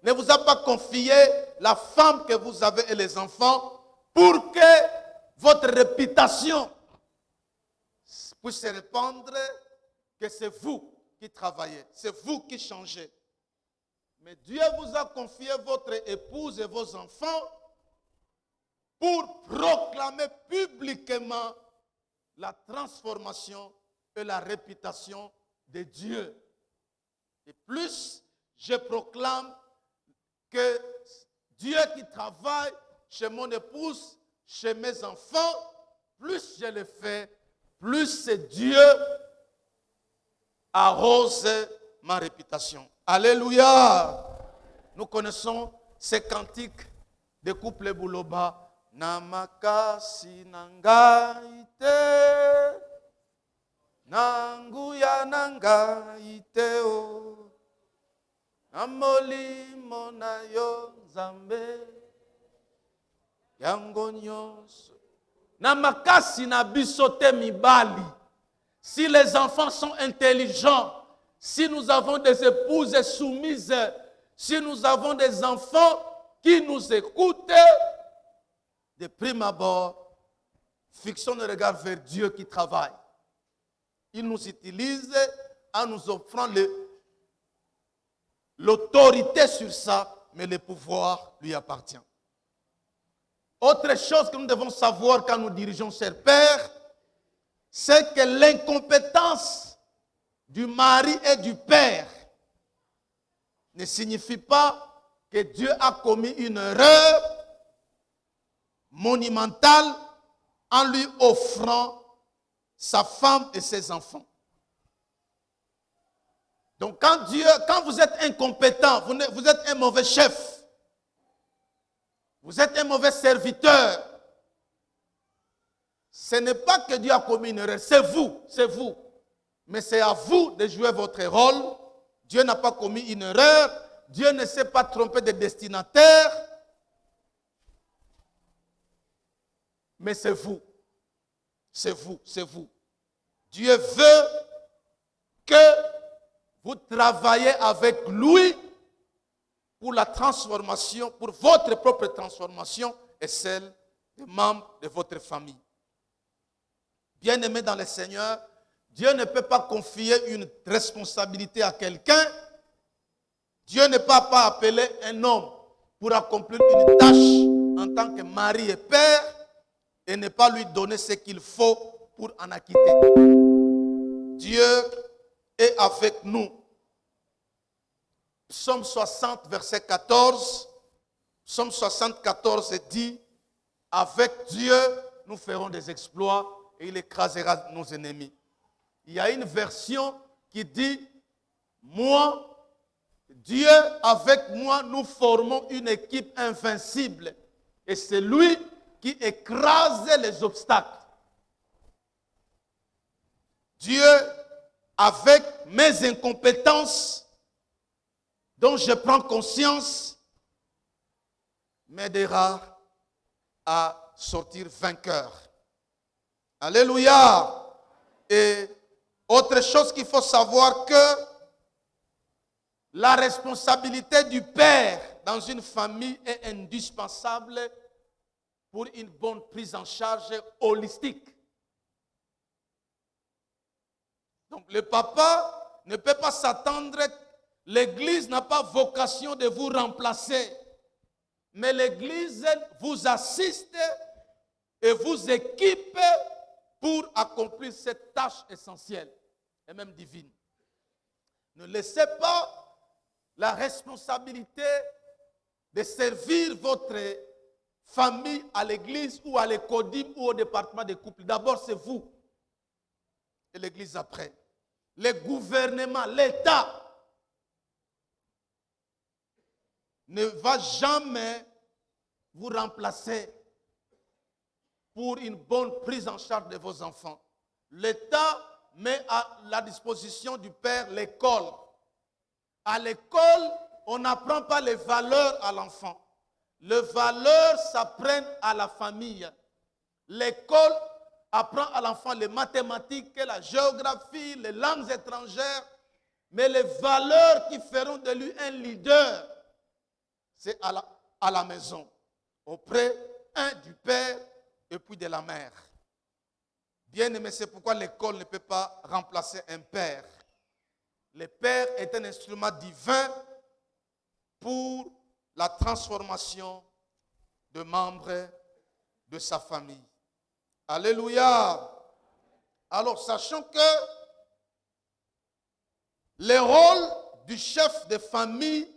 ne vous a pas confié la femme que vous avez et les enfants pour que votre réputation puisse se répandre, que c'est vous qui travaillez, c'est vous qui changez. Mais Dieu vous a confié votre épouse et vos enfants pour proclamer publiquement la transformation et la réputation de Dieu. Et plus je proclame que Dieu qui travaille chez mon épouse, chez mes enfants, plus je le fais, plus c'est Dieu arrose ma réputation. Alléluia. Nous connaissons ces cantiques de couple Bouloba. Namakasi nangaite, nanguya nangaite o, namolimo na yo Nzambe, yango nyonso. Namakasi na biso te mibali. Si les enfants sont intelligents, si nous avons des épouses soumises, si nous avons des enfants qui nous écoutent, de prime abord, fixons le regard vers Dieu qui travaille. Il nous utilise en nous offrant l'autorité sur ça, mais le pouvoir lui appartient. Autre chose que nous devons savoir quand nous dirigeons ce Père, c'est que l'incompétence du mari et du père ne signifie pas que Dieu a commis une erreur monumentale en lui offrant sa femme et ses enfants. Donc quand vous êtes incompétent, vous êtes un mauvais chef, vous êtes un mauvais serviteur, ce n'est pas que Dieu a commis une erreur, c'est vous. Mais c'est à vous de jouer votre rôle. Dieu n'a pas commis une erreur, Dieu ne s'est pas trompé de destinataire, mais c'est vous. C'est vous. Dieu veut que vous travaillez avec lui pour la transformation, pour votre propre transformation et celle des membres de votre famille. Bien-aimés dans le Seigneur, Dieu ne peut pas confier une responsabilité à quelqu'un. Dieu ne peut pas appeler un homme pour accomplir une tâche en tant que mari et père et ne pas lui donner ce qu'il faut pour en acquitter. Dieu est avec nous. Psaume 60, verset 14. Psaume 74 dit, avec Dieu, nous ferons des exploits et il écrasera nos ennemis. Il y a une version qui dit, moi, Dieu avec moi, nous formons une équipe invincible. Et c'est lui qui écrase les obstacles. Dieu, avec mes incompétences, dont je prends conscience, m'aidera à sortir vainqueur. Alléluia. Et autre chose qu'il faut savoir, que la responsabilité du père dans une famille est indispensable pour une bonne prise en charge holistique. Donc le papa ne peut pas s'attendre, l'Église n'a pas vocation de vous remplacer, mais l'Église vous assiste et vous équipe pour accomplir cette tâche essentielle et même divine. Ne laissez pas la responsabilité de servir votre famille à l'église ou à l'écodim ou au département des couples. D'abord, c'est vous et l'église après. Le gouvernement, l'État ne va jamais vous remplacer pour une bonne prise en charge de vos enfants. L'État met à la disposition du père l'école. À l'école, on n'apprend pas les valeurs à l'enfant. Les valeurs s'apprennent à la famille. L'école apprend à l'enfant les mathématiques, la géographie, les langues étrangères, mais les valeurs qui feront de lui un leader, c'est à la maison, auprès du père et puis de la mère. Bien aimé, c'est pourquoi l'école ne peut pas remplacer un père. Le père est un instrument divin pour la transformation de membres de sa famille. Alléluia. Alors, sachant que le rôle du chef de famille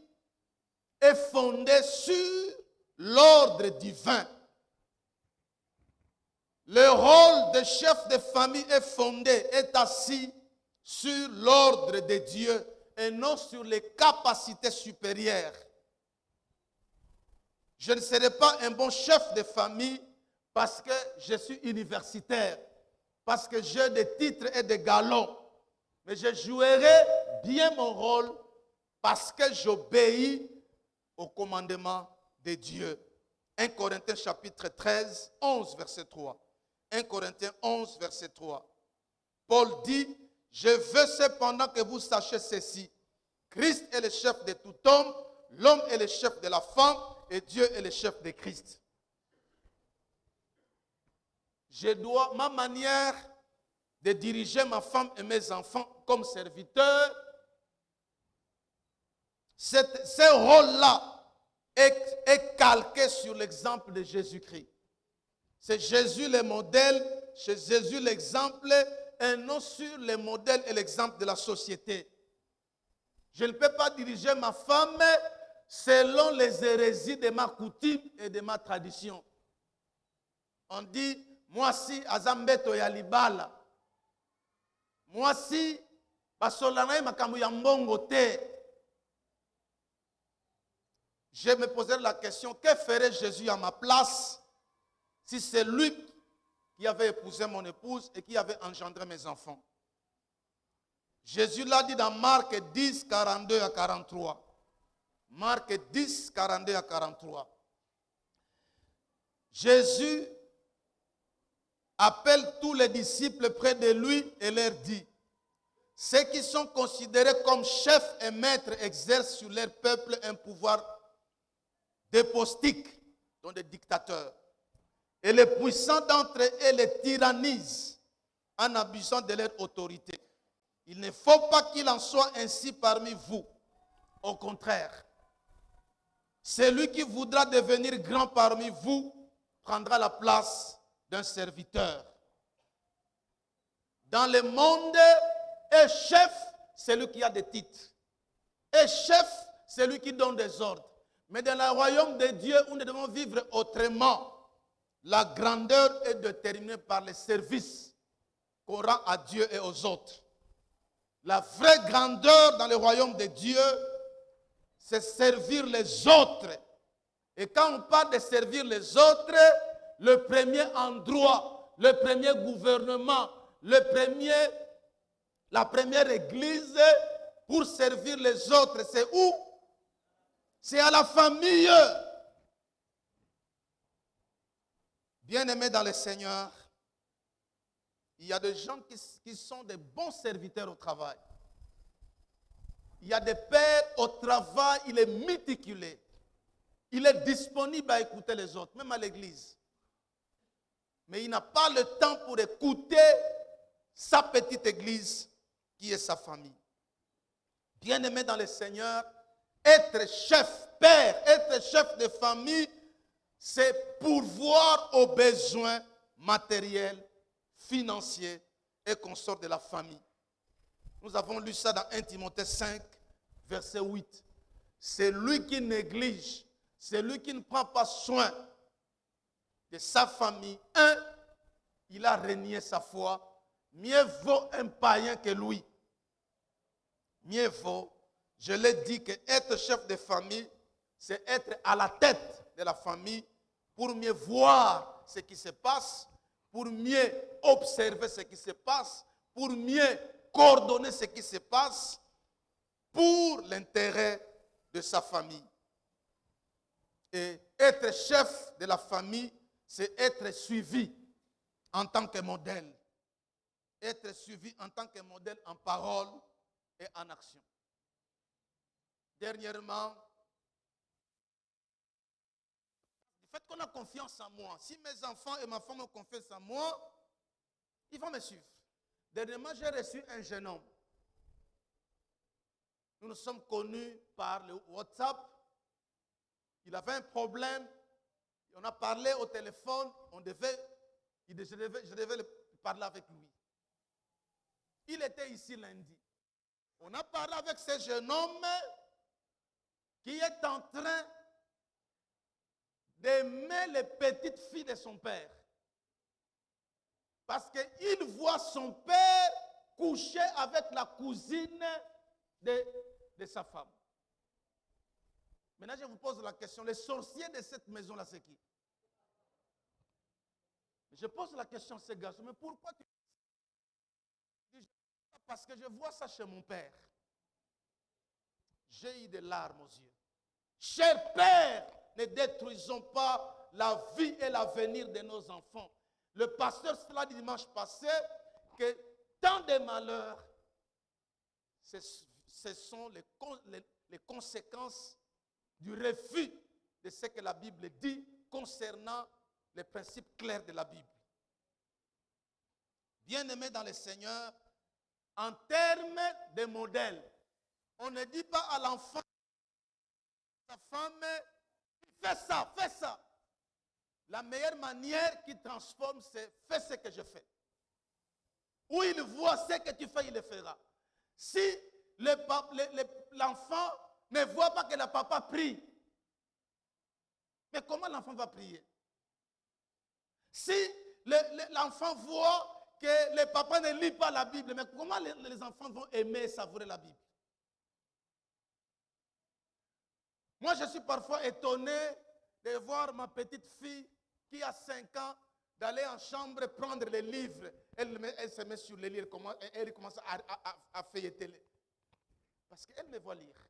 est fondé sur l'ordre divin. Le rôle de chef de famille est assis sur l'ordre de Dieu et non sur les capacités supérieures. Je ne serai pas un bon chef de famille parce que je suis universitaire, parce que j'ai des titres et des galons. Mais je jouerai bien mon rôle parce que j'obéis au commandement de Dieu. 1 Corinthiens chapitre 13, 11, verset 3. 1 Corinthiens 11, verset 3. Paul dit, je veux cependant que vous sachiez ceci. Christ est le chef de tout homme, l'homme est le chef de la femme et Dieu est le chef de Christ. Ma manière de diriger ma femme et mes enfants comme serviteurs, ce rôle-là est calqué sur l'exemple de Jésus-Christ. C'est Jésus le modèle, c'est Jésus l'exemple, et non sur le modèle et l'exemple de la société. Je ne peux pas diriger ma femme selon les hérésies de ma coutume et de ma tradition. On dit, moi si azambeto ya libala, moi si basolanaye makambo ya mbongo te. Je me posais la question, que ferait Jésus à ma place si c'est lui qui avait épousé mon épouse et qui avait engendré mes enfants? Jésus l'a dit dans Marc 10, 42 à 43. Marc 10, 42 à 43. Jésus appelle tous les disciples près de lui et leur dit, ceux qui sont considérés comme chefs et maîtres exercent sur leur peuple un pouvoir dépostique, dont des dictateurs. Et les puissants d'entre eux les tyrannisent en abusant de leur autorité. Il ne faut pas qu'il en soit ainsi parmi vous. Au contraire, celui qui voudra devenir grand parmi vous prendra la place d'un serviteur. Dans le monde, un chef, c'est celui qui a des titres. Un chef, c'est celui qui donne des ordres. Mais dans le royaume de Dieu, où nous devons vivre autrement, la grandeur est déterminée par les services qu'on rend à Dieu et aux autres. La vraie grandeur dans le royaume de Dieu, c'est servir les autres. Et quand on parle de servir les autres, le premier endroit, le premier gouvernement, la première église pour servir les autres, c'est où? C'est à la famille. Bien-aimés dans le Seigneur, il y a des gens qui sont des bons serviteurs au travail. Il y a des pères au travail, il est méticuleux. Il est disponible à écouter les autres, même à l'église. Mais il n'a pas le temps pour écouter sa petite église qui est sa famille. Bien-aimés dans le Seigneur, être chef, père, être chef de famille, c'est pourvoir aux besoins matériels, financiers et consorts de la famille. Nous avons lu ça dans 1 Timothée 5, verset 8. C'est lui qui néglige, c'est lui qui ne prend pas soin de sa famille. Il a renié sa foi. Mieux vaut un païen que lui. Mieux vaut, je l'ai dit, que être chef de famille, c'est être à la tête de la famille pour mieux voir ce qui se passe, pour mieux observer ce qui se passe, pour mieux coordonner ce qui se passe pour l'intérêt de sa famille. Et être chef de la famille, c'est être suivi en tant que modèle. Être suivi en tant que modèle en parole et en action. Dernièrement, le fait qu'on a confiance en moi, si mes enfants et ma femme ont confiance en moi, ils vont me suivre. Dernièrement, j'ai reçu un jeune homme. Nous nous sommes connus par le WhatsApp. Il avait un problème. On a parlé au téléphone. Je devais parler avec lui. Il était ici lundi. On a parlé avec ce jeune homme qui est en train d'aimer les petites filles de son père. Parce qu'il voit son père coucher avec la cousine de sa femme. Maintenant, je vous pose la question, les sorciers de cette maison-là, c'est qui? Je pose la question à ces garçons, mais pourquoi tu... Parce que je vois ça chez mon père. J'ai eu des larmes aux yeux. Cher père, ne détruisons pas la vie et l'avenir de nos enfants. Le pasteur cela dit dimanche passé que tant de malheurs, ce sont les conséquences du refus de ce que la Bible dit concernant les principes clairs de la Bible. Bien-aimés dans le Seigneur, en termes de modèle, on ne dit pas à l'enfant, à sa femme, fais ça, fais ça. La meilleure manière qu'il transforme, c'est fais ce que je fais. Où il voit ce que tu fais, il le fera. Si l'enfant ne voit pas que le papa prie, mais comment l'enfant va prier? Si l'enfant voit que le papa ne lit pas la Bible, mais comment les enfants vont aimer et savourer la Bible? Moi, je suis parfois étonné de voir ma petite fille qui a 5 ans, d'aller en chambre prendre les livres. Elle se met sur les livres, elle commence à feuilleter. Parce qu'elle me voit lire.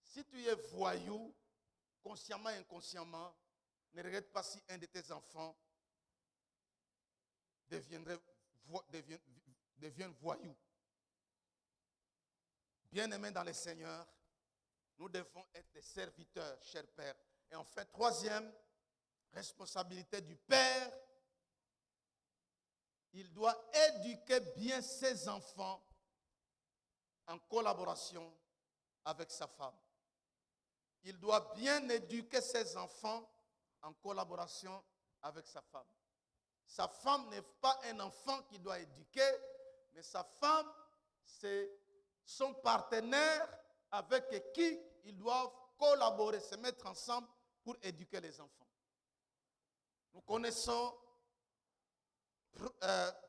Si tu es voyou, consciemment et inconsciemment, ne regrette pas si un de tes enfants devient voyou. Bien-aimés dans le Seigneur, nous devons être des serviteurs, cher Père. Et enfin, troisième responsabilité du Père, il doit éduquer bien ses enfants en collaboration avec sa femme. Il doit bien éduquer ses enfants en collaboration avec sa femme. Sa femme n'est pas un enfant qu'il doit éduquer, mais sa femme, c'est son partenaire avec qui ils doivent collaborer, se mettre ensemble pour éduquer les enfants. Nous connaissons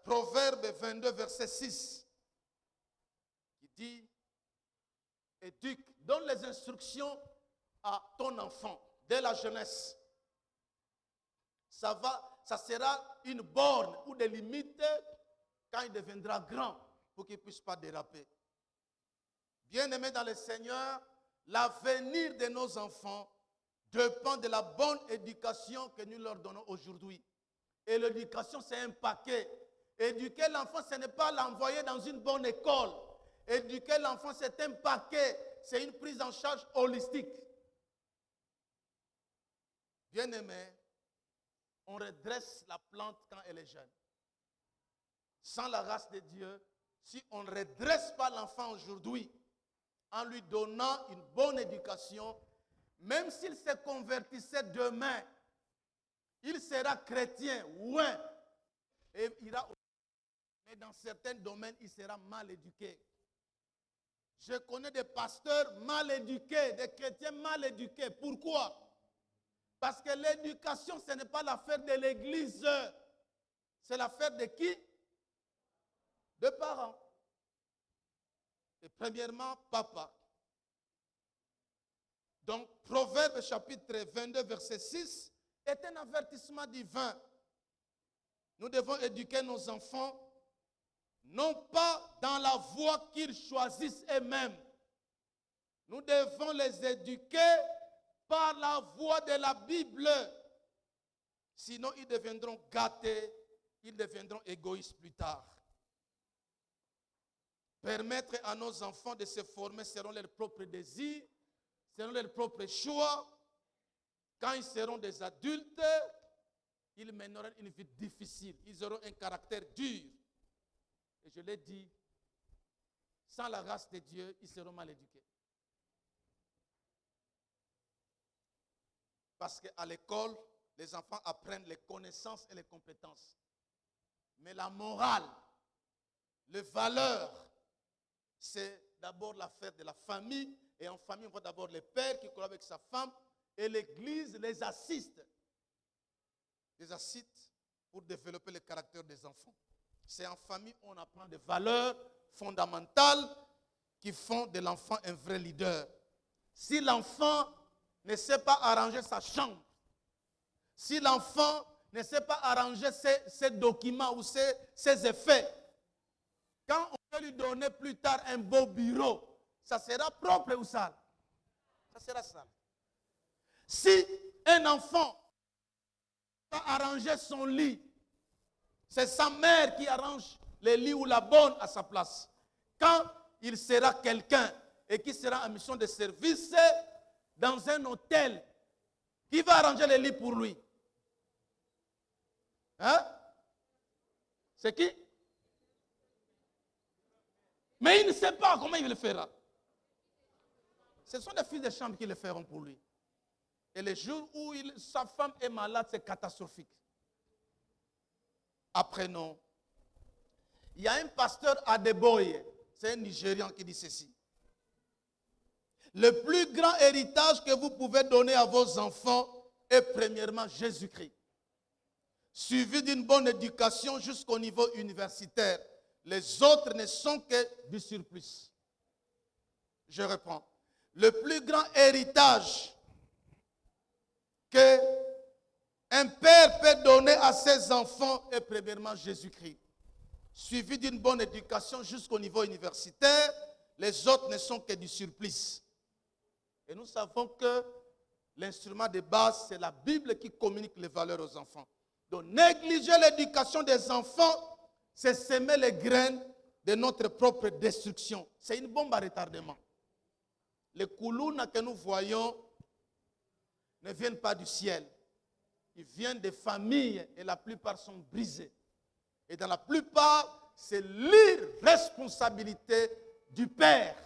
Proverbe 22, verset 6, qui dit, éduque, donne les instructions à ton enfant dès la jeunesse. Ça sera une borne ou des limites quand il deviendra grand pour qu'il ne puisse pas déraper. Bien-aimés dans le Seigneur, l'avenir de nos enfants dépend de la bonne éducation que nous leur donnons aujourd'hui. Et l'éducation, c'est un paquet. Éduquer l'enfant, ce n'est pas l'envoyer dans une bonne école. Éduquer l'enfant, c'est un paquet. C'est une prise en charge holistique. Bien-aimé, on redresse la plante quand elle est jeune. Sans la grâce de Dieu, si on ne redresse pas l'enfant aujourd'hui, en lui donnant une bonne éducation, même s'il se convertissait demain, il sera chrétien, oui, et mais dans certains domaines, il sera mal éduqué. Je connais des pasteurs mal éduqués, des chrétiens mal éduqués. Pourquoi? Parce que l'éducation, ce n'est pas l'affaire de l'église. C'est l'affaire de qui? De parents. Et premièrement, papa. Donc, Proverbe chapitre 22, verset 6 est un avertissement divin. Nous devons éduquer nos enfants, non pas dans la voie qu'ils choisissent eux-mêmes. Nous devons les éduquer par la voie de la Bible. Sinon, ils deviendront gâtés, ils deviendront égoïstes plus tard. Permettre à nos enfants de se former selon leurs propres désirs, selon leurs propres choix. Quand ils seront des adultes, ils mèneront une vie difficile. Ils auront un caractère dur. Et je l'ai dit, sans la grâce de Dieu, ils seront mal éduqués. Parce qu'à l'école, les enfants apprennent les connaissances et les compétences. Mais la morale, les valeurs, c'est d'abord l'affaire de la famille. Et en famille, on voit d'abord le père qui collaborent avec sa femme. Et l'église les assiste. Les assiste pour développer le caractère des enfants. C'est en famille qu'on apprend des valeurs fondamentales qui font de l'enfant un vrai leader. Si l'enfant ne sait pas arranger sa chambre, si l'enfant ne sait pas arranger ses documents ou ses effets, quand on peut lui donner plus tard un beau bureau, ça sera propre ou sale? Ça sera sale. Si un enfant va arranger son lit, c'est sa mère qui arrange le lit ou la bonne à sa place. Quand il sera quelqu'un et qui sera en mission de service dans un hôtel, qui va arranger le lit pour lui? Hein? C'est qui? Mais il ne sait pas comment il le fera. Ce sont les filles de chambre qui le feront pour lui. Et le jour où sa femme est malade, c'est catastrophique. Apprenons. Il y a un pasteur Adeboye, c'est un Nigérian qui dit ceci. Le plus grand héritage que vous pouvez donner à vos enfants est premièrement Jésus-Christ. Suivi d'une bonne éducation jusqu'au niveau universitaire. Les autres ne sont que du surplus. Je reprends. Le plus grand héritage qu'un père peut donner à ses enfants est premièrement Jésus-Christ. Suivi d'une bonne éducation jusqu'au niveau universitaire, les autres ne sont que du surplus. Et nous savons que l'instrument de base, c'est la Bible qui communique les valeurs aux enfants. Donc négliger l'éducation des enfants, c'est semer les graines de notre propre destruction. C'est une bombe à retardement. Les koulounas que nous voyons ne viennent pas du ciel. Ils viennent des familles et la plupart sont brisés. Et dans la plupart, c'est l'irresponsabilité du père.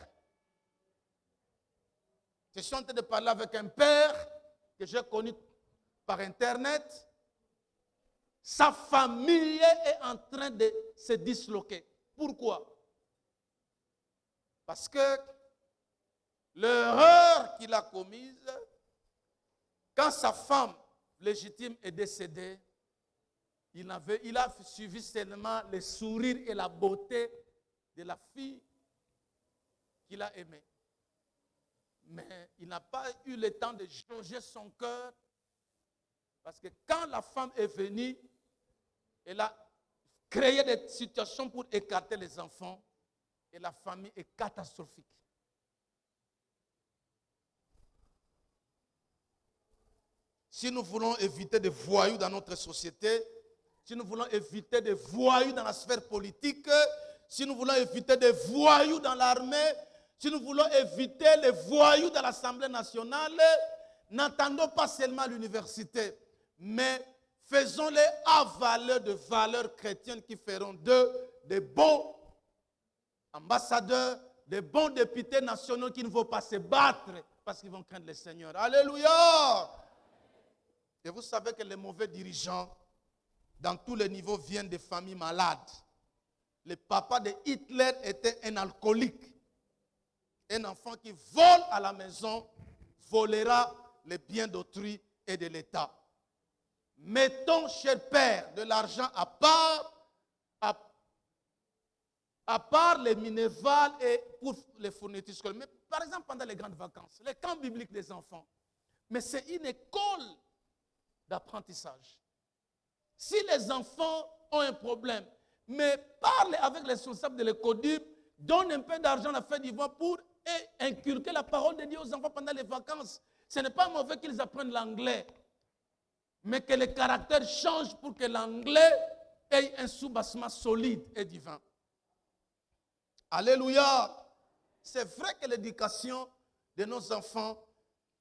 Je suis en train de parler avec un père que j'ai connu par Internet. Sa famille est en train de se disloquer. Pourquoi? Parce que l'erreur qu'il a commise, quand sa femme légitime est décédée, il a suivi seulement le sourire et la beauté de la fille qu'il a aimée. Mais il n'a pas eu le temps de jauger son cœur, parce que quand la femme est venue, elle a créé des situations pour écarter les enfants, et la famille est catastrophique. Si nous voulons éviter des voyous dans notre société, si nous voulons éviter des voyous dans la sphère politique, si nous voulons éviter des voyous dans l'armée, si nous voulons éviter les voyous dans l'Assemblée nationale, n'attendons pas seulement à l'université, mais faisons-les à valeur de valeurs chrétiennes qui feront d'eux des bons ambassadeurs, des bons députés nationaux qui ne vont pas se battre parce qu'ils vont craindre le Seigneur. Alléluia! Et vous savez que les mauvais dirigeants, dans tous les niveaux, viennent des familles malades. Le papa de Hitler était un alcoolique. Un enfant qui vole à la maison volera les biens d'autrui et de l'État. Mettons, cher père, de l'argent à part à part les minévales et pour les fournitures scolaires, mais par exemple pendant les grandes vacances, les camps bibliques des enfants, mais c'est une école d'apprentissage. Si les enfants ont un problème, mais parlez avec les responsables de l'école, donne un peu d'argent à la Fête d'Ivoire pour inculquer la parole de Dieu aux enfants pendant les vacances. Ce n'est pas mauvais qu'ils apprennent l'anglais, mais que le caractère change pour que l'anglais ait un soubassement solide et divin. Alléluia. C'est vrai que l'éducation de nos enfants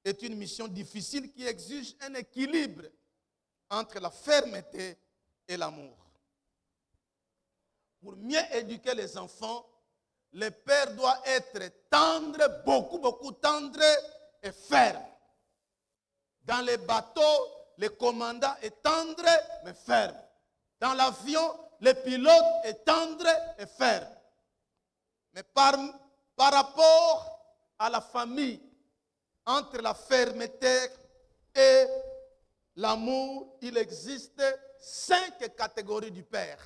est une mission difficile qui exige un équilibre entre la fermeté et l'amour. Pour mieux éduquer les enfants, le père doit être tendre, beaucoup tendre et ferme. Dans les bateaux, le commandant est tendre mais ferme. Dans l'avion, le pilote est tendre et ferme. Mais par rapport à la famille, entre la fermeté et l'amour, il existe 5 catégories du père.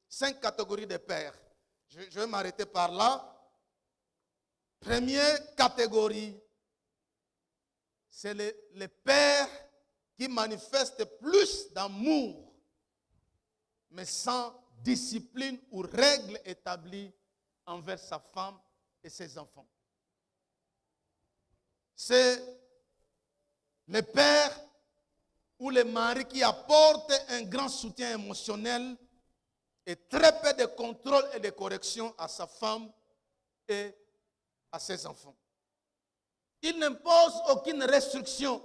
5 catégories de pères. Je vais m'arrêter par là. Première catégorie, c'est les pères qui manifestent plus d'amour, mais sans discipline ou règles établies envers sa femme et ses enfants. C'est les pères ou les maris qui apportent un grand soutien émotionnel et très peu de contrôle et de correction à sa femme et à ses enfants. Il n'impose aucune restriction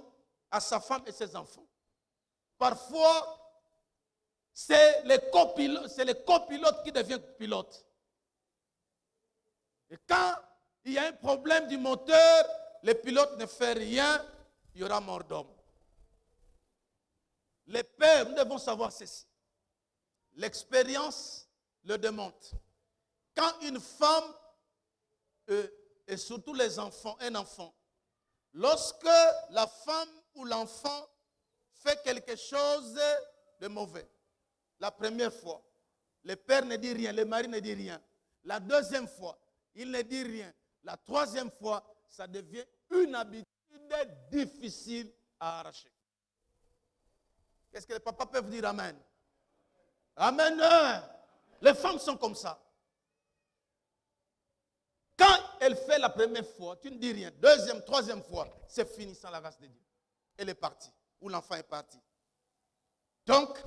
à sa femme et ses enfants. Parfois, c'est le copilote qui devient pilote. Et quand il y a un problème du moteur, le pilote ne fait rien, il y aura mort d'homme. Les pères, nous devons savoir ceci. L'expérience le démontre. Quand une femme, et surtout les enfants, un enfant, lorsque la femme ou l'enfant fait quelque chose de mauvais, la première fois, le père ne dit rien, le mari ne dit rien. La deuxième fois, il ne dit rien. La troisième fois, ça devient une habitude difficile à arracher. Qu'est-ce que les papas peuvent dire amen? Amen. Les femmes sont comme ça. Quand elle fait la première fois, tu ne dis rien. Deuxième, troisième fois, c'est fini sans la grâce de Dieu. Elle est partie. Ou l'enfant est parti. Donc,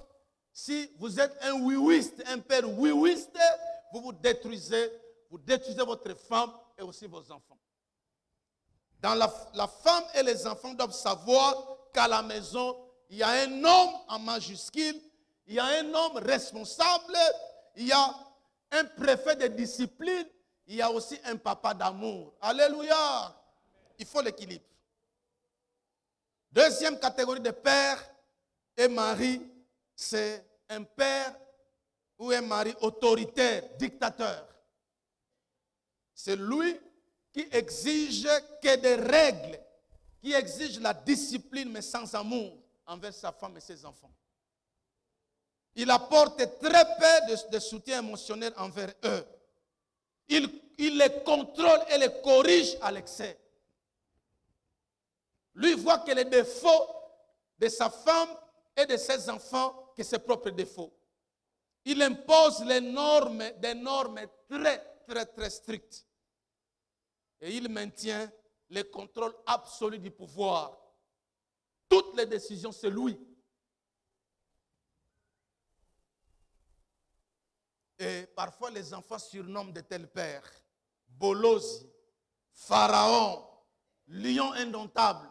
si vous êtes un oui-wiste, un père oui-wiste, vous détruisez votre femme et aussi vos enfants. Dans la femme et les enfants doivent savoir qu'à la maison, il y a un homme en majuscule, il y a un homme responsable, il y a un préfet de discipline, il y a aussi un papa d'amour. Alléluia! Il faut l'équilibre. Deuxième catégorie de père et mari, c'est un père ou un mari autoritaire, dictateur. C'est lui qui exige que des règles, qui exige la discipline mais sans amour envers sa femme et ses enfants. Il apporte très peu de soutien émotionnel envers eux. Il les contrôle et les corrige à l'excès. Lui voit que les défauts de sa femme et de ses enfants, que ses propres défauts. Il impose des normes très strictes. Et il maintient le contrôle absolu du pouvoir. Toutes les décisions, c'est lui. Et parfois, les enfants surnomment de tels pères. Bolosi, Pharaon, lion indomptable.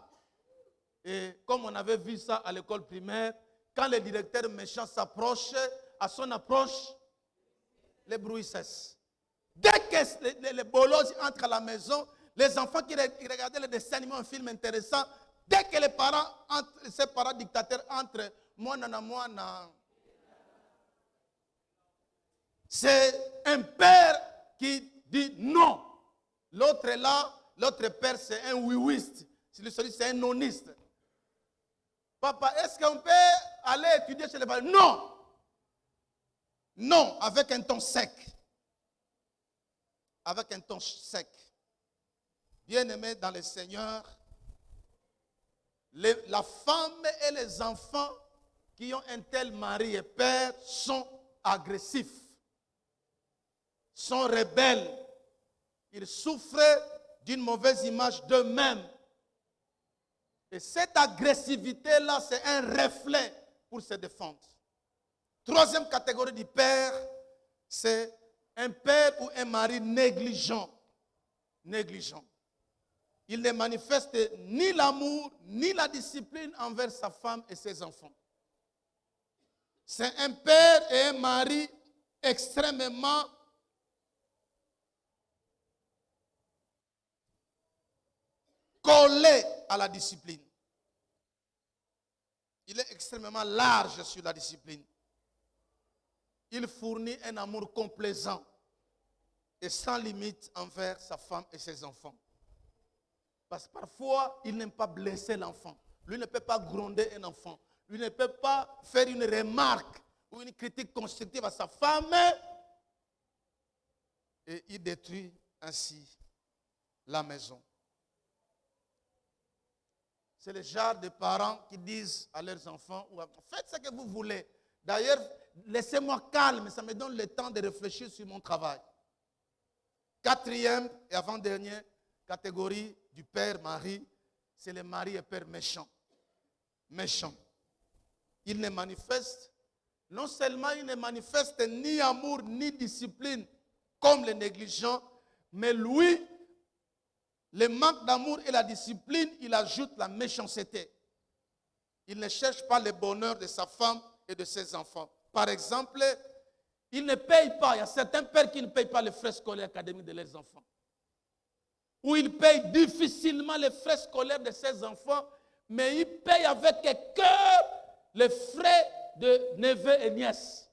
Et comme on avait vu ça à l'école primaire, quand le directeur méchant s'approche, à son approche, les bruits cessent. Dès que les Bolosi entrent à la maison, les enfants qui regardaient les dessins animés, un film intéressant, dès que ces parents dictateurs entrent, moana, c'est un père qui dit non. L'autre est là, l'autre père c'est un oui-wiste. Celui c'est un noniste. Papa, est-ce qu'on peut aller étudier chez les parents? Non. Non, avec un ton sec. avec un ton sec. Bien-aimés dans le Seigneur, la femme et les enfants qui ont un tel mari et père sont agressifs, sont rebelles. Ils souffrent d'une mauvaise image d'eux-mêmes. Et cette agressivité-là, c'est un reflet pour se défendre. Troisième catégorie du père, c'est un père ou un mari négligent. Négligent. Il ne manifeste ni l'amour, ni la discipline envers sa femme et ses enfants. C'est un père et un mari extrêmement collés à la discipline. Il est extrêmement large sur la discipline. Il fournit un amour complaisant et sans limite envers sa femme et ses enfants. Parce que parfois, il n'aime pas blesser l'enfant. Lui ne peut pas gronder un enfant. Lui ne peut pas faire une remarque ou une critique constructive à sa femme. Et il détruit ainsi la maison. C'est le genre de parents qui disent à leurs enfants, faites ce que vous voulez. D'ailleurs, laissez-moi calme, ça me donne le temps de réfléchir sur mon travail. Quatrième et avant-dernière catégorie du père mari, c'est le mari et père méchant. Méchant. Il ne manifeste, non seulement il ne manifeste ni amour ni discipline comme les négligents, mais lui, le manque d'amour et la discipline, il ajoute la méchanceté. Il ne cherche pas le bonheur de sa femme et de ses enfants. Par exemple, il ne paye pas, il y a certains pères qui ne payent pas les frais scolaires académiques de leurs enfants. Ou il paye difficilement les frais scolaires de ses enfants, mais il paye avec cœur les frais de neveux et nièces.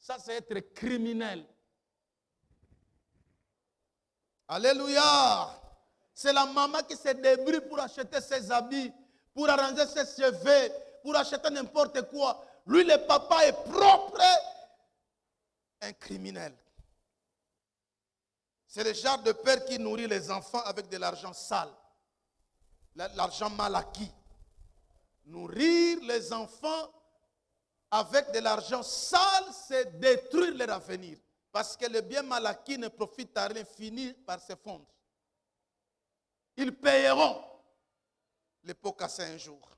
Ça, c'est être criminel. Alléluia. C'est la maman qui se débrouille pour acheter ses habits, pour arranger ses cheveux, pour acheter n'importe quoi. Lui, le papa est propre, un criminel. C'est le genre de père qui nourrit les enfants avec de l'argent sale, l'argent mal acquis. Nourrir les enfants avec de l'argent sale, c'est détruire leur avenir. Parce que le bien mal acquis ne profite à rien, finit par s'effondrer. Ils payeront les pots cassés un jour.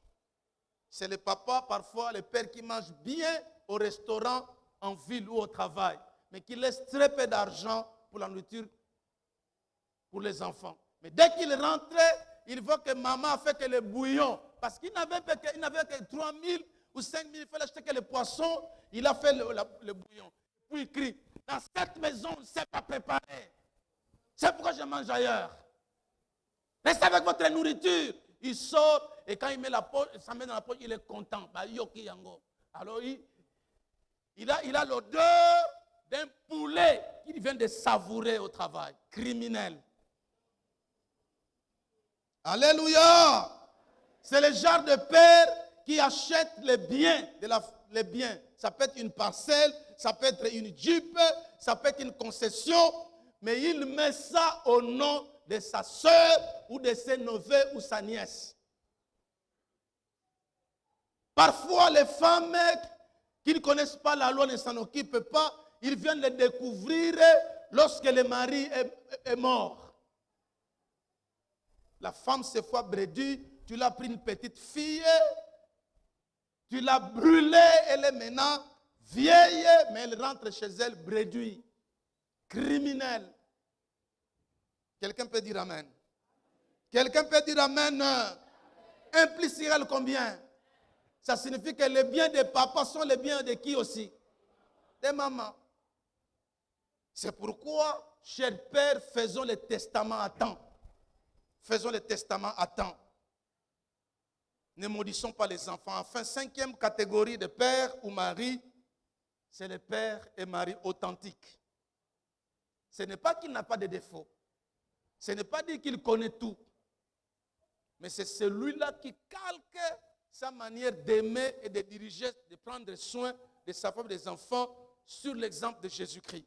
C'est le papa, parfois, le père qui mange bien au restaurant, en ville ou au travail, mais qui laisse très peu d'argent pour la nourriture pour les enfants. Mais dès qu'il rentrait, il voit que maman a fait que le bouillon, parce qu'il n'avait que 3 000 ou 5 000, il fallait acheter que le poisson, il a fait le bouillon. Puis il crie, dans cette maison, on ne sait pas préparer. C'est pourquoi je mange ailleurs. Restez avec votre nourriture. Il sort et quand il met la poche, ça met dans la poche, il est content. Alors il a l'odeur d'un poulet qu'il vient de savourer au travail. Criminel. Alléluia. C'est le genre de père qui achète les biens, les biens. Ça peut être une parcelle, ça peut être une Jeep, ça peut être une concession, mais il met ça au nom de sa soeur ou de ses neveux ou sa nièce. Parfois, les femmes qui ne connaissent pas la loi ne s'en occupent pas, ils viennent le découvrir lorsque le mari est mort. La femme se fait brédue, tu l'as pris une petite fille, tu l'as brûlée, elle est maintenant vieille, mais elle rentre chez elle brédue, criminelle. Quelqu'un peut dire amen. Quelqu'un peut dire amen. Impliciel combien? Ça signifie que les biens des papas sont les biens de qui aussi? Des mamans. C'est pourquoi, chers pères, faisons les testaments à temps. Faisons les testaments à temps. Ne maudissons pas les enfants. Enfin, 5e catégorie de père ou mari, c'est le père et mari authentique. Ce n'est pas qu'il n'a pas de défauts. Ce n'est pas dire qu'il connaît tout. Mais c'est celui-là qui calque sa manière d'aimer et de diriger, de prendre soin de sa femme et des enfants sur l'exemple de Jésus-Christ.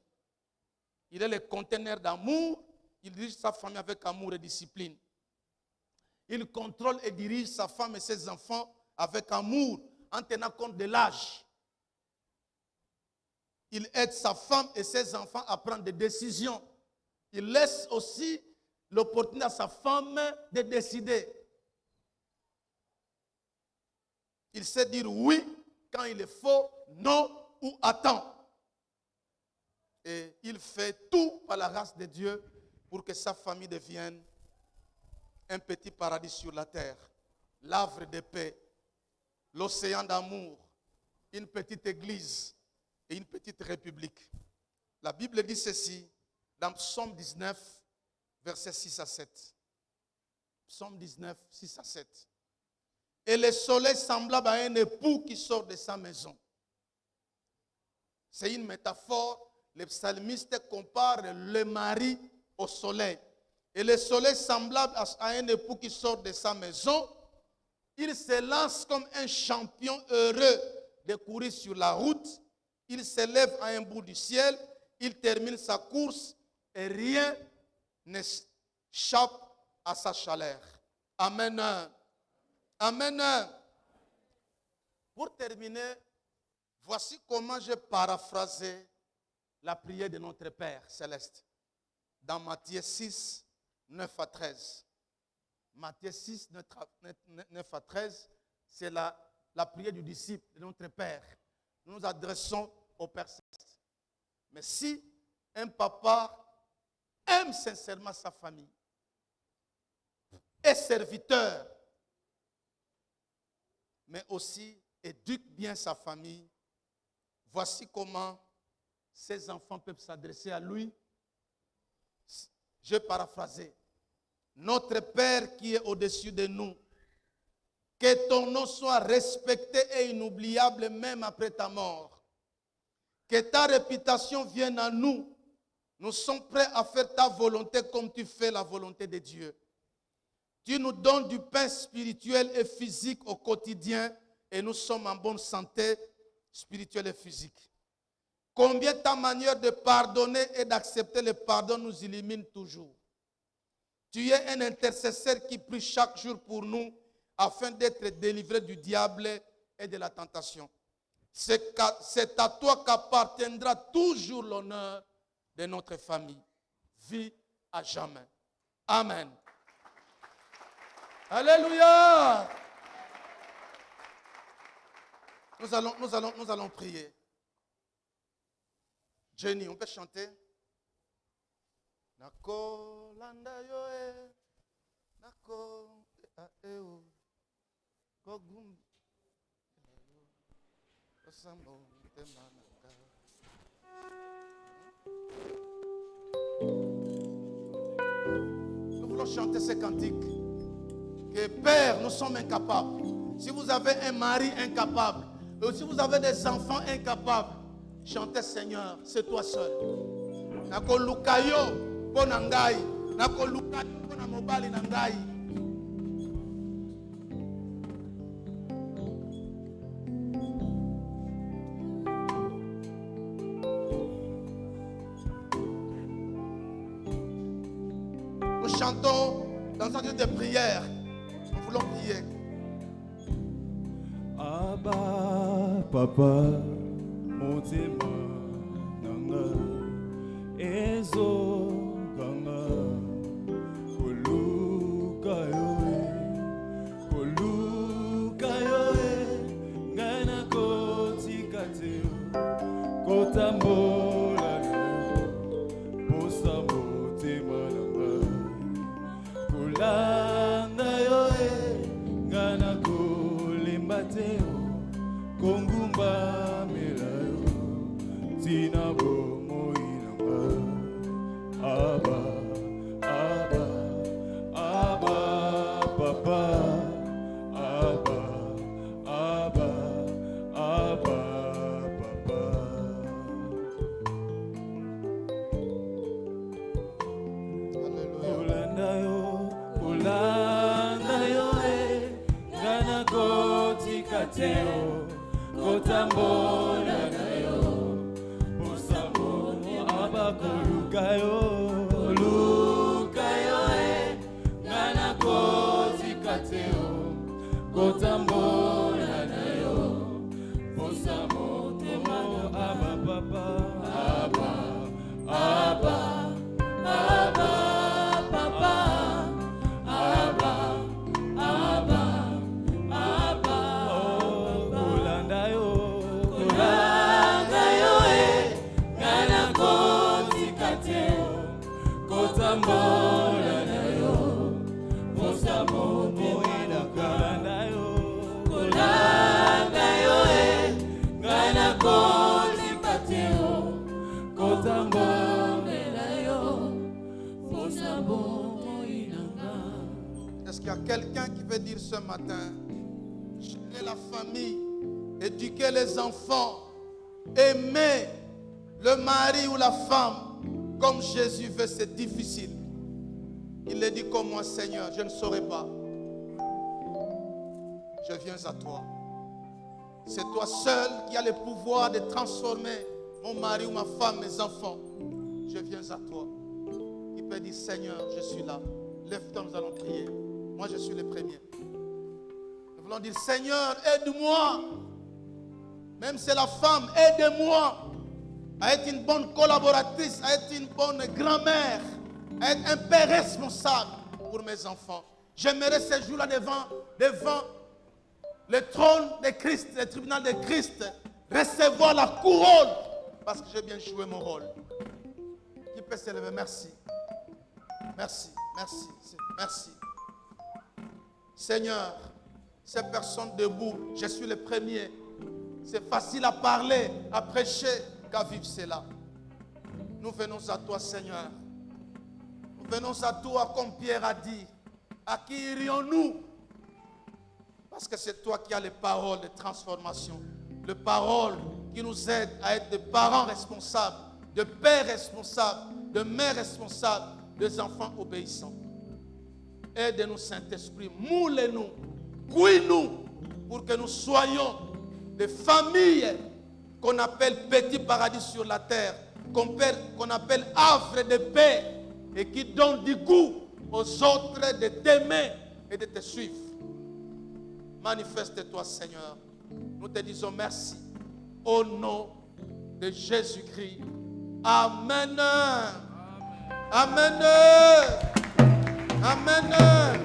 Il est le conteneur d'amour. Il dirige sa famille avec amour et discipline. Il contrôle et dirige sa femme et ses enfants avec amour, en tenant compte de l'âge. Il aide sa femme et ses enfants à prendre des décisions. Il laisse aussi l'opportunité à sa femme de décider. Il sait dire oui quand il est faux, non ou attends. Et il fait tout par la grâce de Dieu pour que sa famille devienne un petit paradis sur la terre, l'havre de paix, l'océan d'amour, une petite église et une petite république. La Bible dit ceci dans Psaume 19, versets 6 à 7. Psaume 19, 6 à 7. Et le soleil semblable à un époux qui sort de sa maison. C'est une métaphore. Le psalmiste compare le mari au soleil. Et le soleil semblable à un époux qui sort de sa maison, il se lance comme un champion heureux de courir sur la route. Il s'élève à un bout du ciel, il termine sa course et rien n'échappe à sa chaleur. Amen. Amen. Pour terminer, voici comment j'ai paraphrasé la prière de notre Père céleste. Dans Matthieu 6, 9 à 13. Matthieu 6, 9 à 13, c'est la prière du disciple de notre Père. Nous nous adressons au Père céleste. Mais si un papa aime sincèrement sa famille, est serviteur, mais aussi éduque bien sa famille, voici comment ses enfants peuvent s'adresser à lui. Je vais paraphraser. Notre Père qui est au-dessus de nous, que ton nom soit respecté et inoubliable même après ta mort. Que ta réputation vienne à nous. Nous sommes prêts à faire ta volonté comme tu fais la volonté de Dieu. Tu nous donnes du pain spirituel et physique au quotidien et nous sommes en bonne santé spirituelle et physique. Combien ta manière de pardonner et d'accepter le pardon nous illumine toujours. Tu es un intercesseur qui prie chaque jour pour nous afin d'être délivré du diable et de la tentation. C'est à toi qu'appartiendra toujours l'honneur de notre famille. Vie à jamais. Amen. Alléluia. Nous allons prier. Jenny, on peut chanter? Nako landa yoe, nako aeo, kogum, osamo temanaka. Nous voulons chanter ces cantiques. Que Père, nous sommes incapables. Si vous avez un mari incapable, ou si vous avez des enfants incapables, chantez Seigneur, c'est toi seul. Nako lukayo. Bonangai, nako luka na mobali nangai. Nous chantons dans un lieu de prière. Nous voulons prier. Abba, Papa, Motema, Nanga, Ezo. kotambola na yo posa motema nakolanda yo kolanda yo ngai nakolimba te yo kotambolela yo posa bomoi na nga. Est-ce qu'il y a quelqu'un qui veut dire ce matin, gérer la famille, éduquer les enfants, aimer le mari ou la femme comme Jésus veut, c'est difficile. Il le dit comme moi, Seigneur, je ne saurais pas. Je viens à toi. C'est toi seul qui as le pouvoir de transformer mon mari ou ma femme, mes enfants. Je viens à toi. Il peut dire, Seigneur, je suis là. Lève-toi, nous allons prier. Moi, je suis le premier. Nous voulons dire, Seigneur, aide-moi. Même si c'est la femme, aide-moi à être une bonne collaboratrice, à être une bonne grand-mère, à être un père responsable pour mes enfants. J'aimerais ces jours-là devant le trône de Christ, le tribunal de Christ, recevoir la couronne parce que j'ai bien joué mon rôle. Qui peut se lever? Merci. Merci, merci, merci. Seigneur, ces personnes debout, je suis le premier. C'est facile à parler, à prêcher, qu'à vivre cela. Nous venons à toi, Seigneur. Nous venons à toi, comme Pierre a dit. À qui irions-nous? Parce que c'est toi qui as les paroles de transformation. Les paroles qui nous aident à être des parents responsables, de pères responsables, de mères responsables, des enfants obéissants. Aide-nous, Saint-Esprit. Moule-nous. Cuis-nous pour que nous soyons des familles qu'on appelle petit paradis sur la terre, qu'on appelle havre de paix et qui donnent du goût aux autres de t'aimer et de te suivre. Manifeste-toi, Seigneur. Nous te disons merci au nom de Jésus-Christ. Amen. Amen. Amen.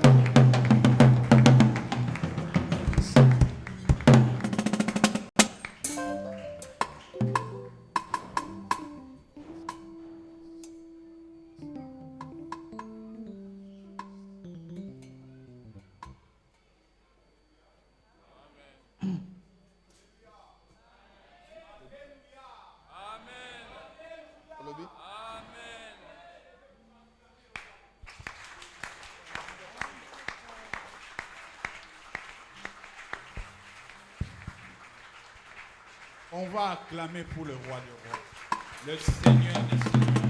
On va acclamer pour le roi des rois, le Seigneur des seigneurs,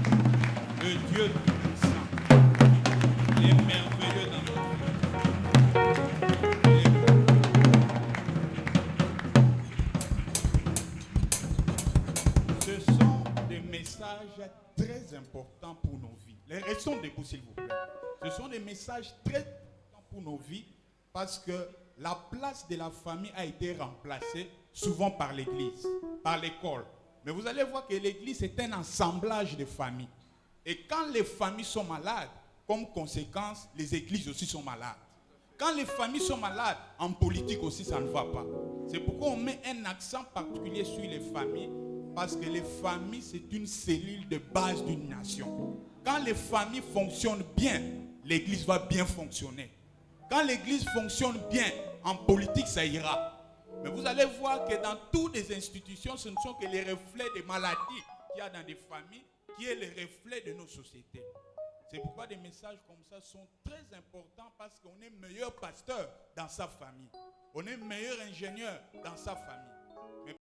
le Dieu tout-puissant, les merveilleux dans notre vie. Ce sont des messages très importants pour nos vies. Les restons debout, s'il vous plaît. Ce sont des messages très importants pour nos vies parce que la place de la famille a été remplacée souvent par l'église, par l'école. Mais vous allez voir que l'église est un assemblage de familles. Et quand les familles sont malades, comme conséquence, les églises aussi sont malades. Quand les familles sont malades, en politique aussi, ça ne va pas. C'est pourquoi on met un accent particulier sur les familles, parce que les familles, c'est une cellule de base d'une nation. Quand les familles fonctionnent bien, l'église va bien fonctionner. Quand l'église fonctionne bien, en politique, ça ira. Mais vous allez voir que dans toutes les institutions, ce ne sont que les reflets des maladies qu'il y a dans des familles, qui est le reflet de nos sociétés. C'est pourquoi des messages comme ça sont très importants parce qu'on est meilleur pasteur dans sa famille. On est meilleur ingénieur dans sa famille.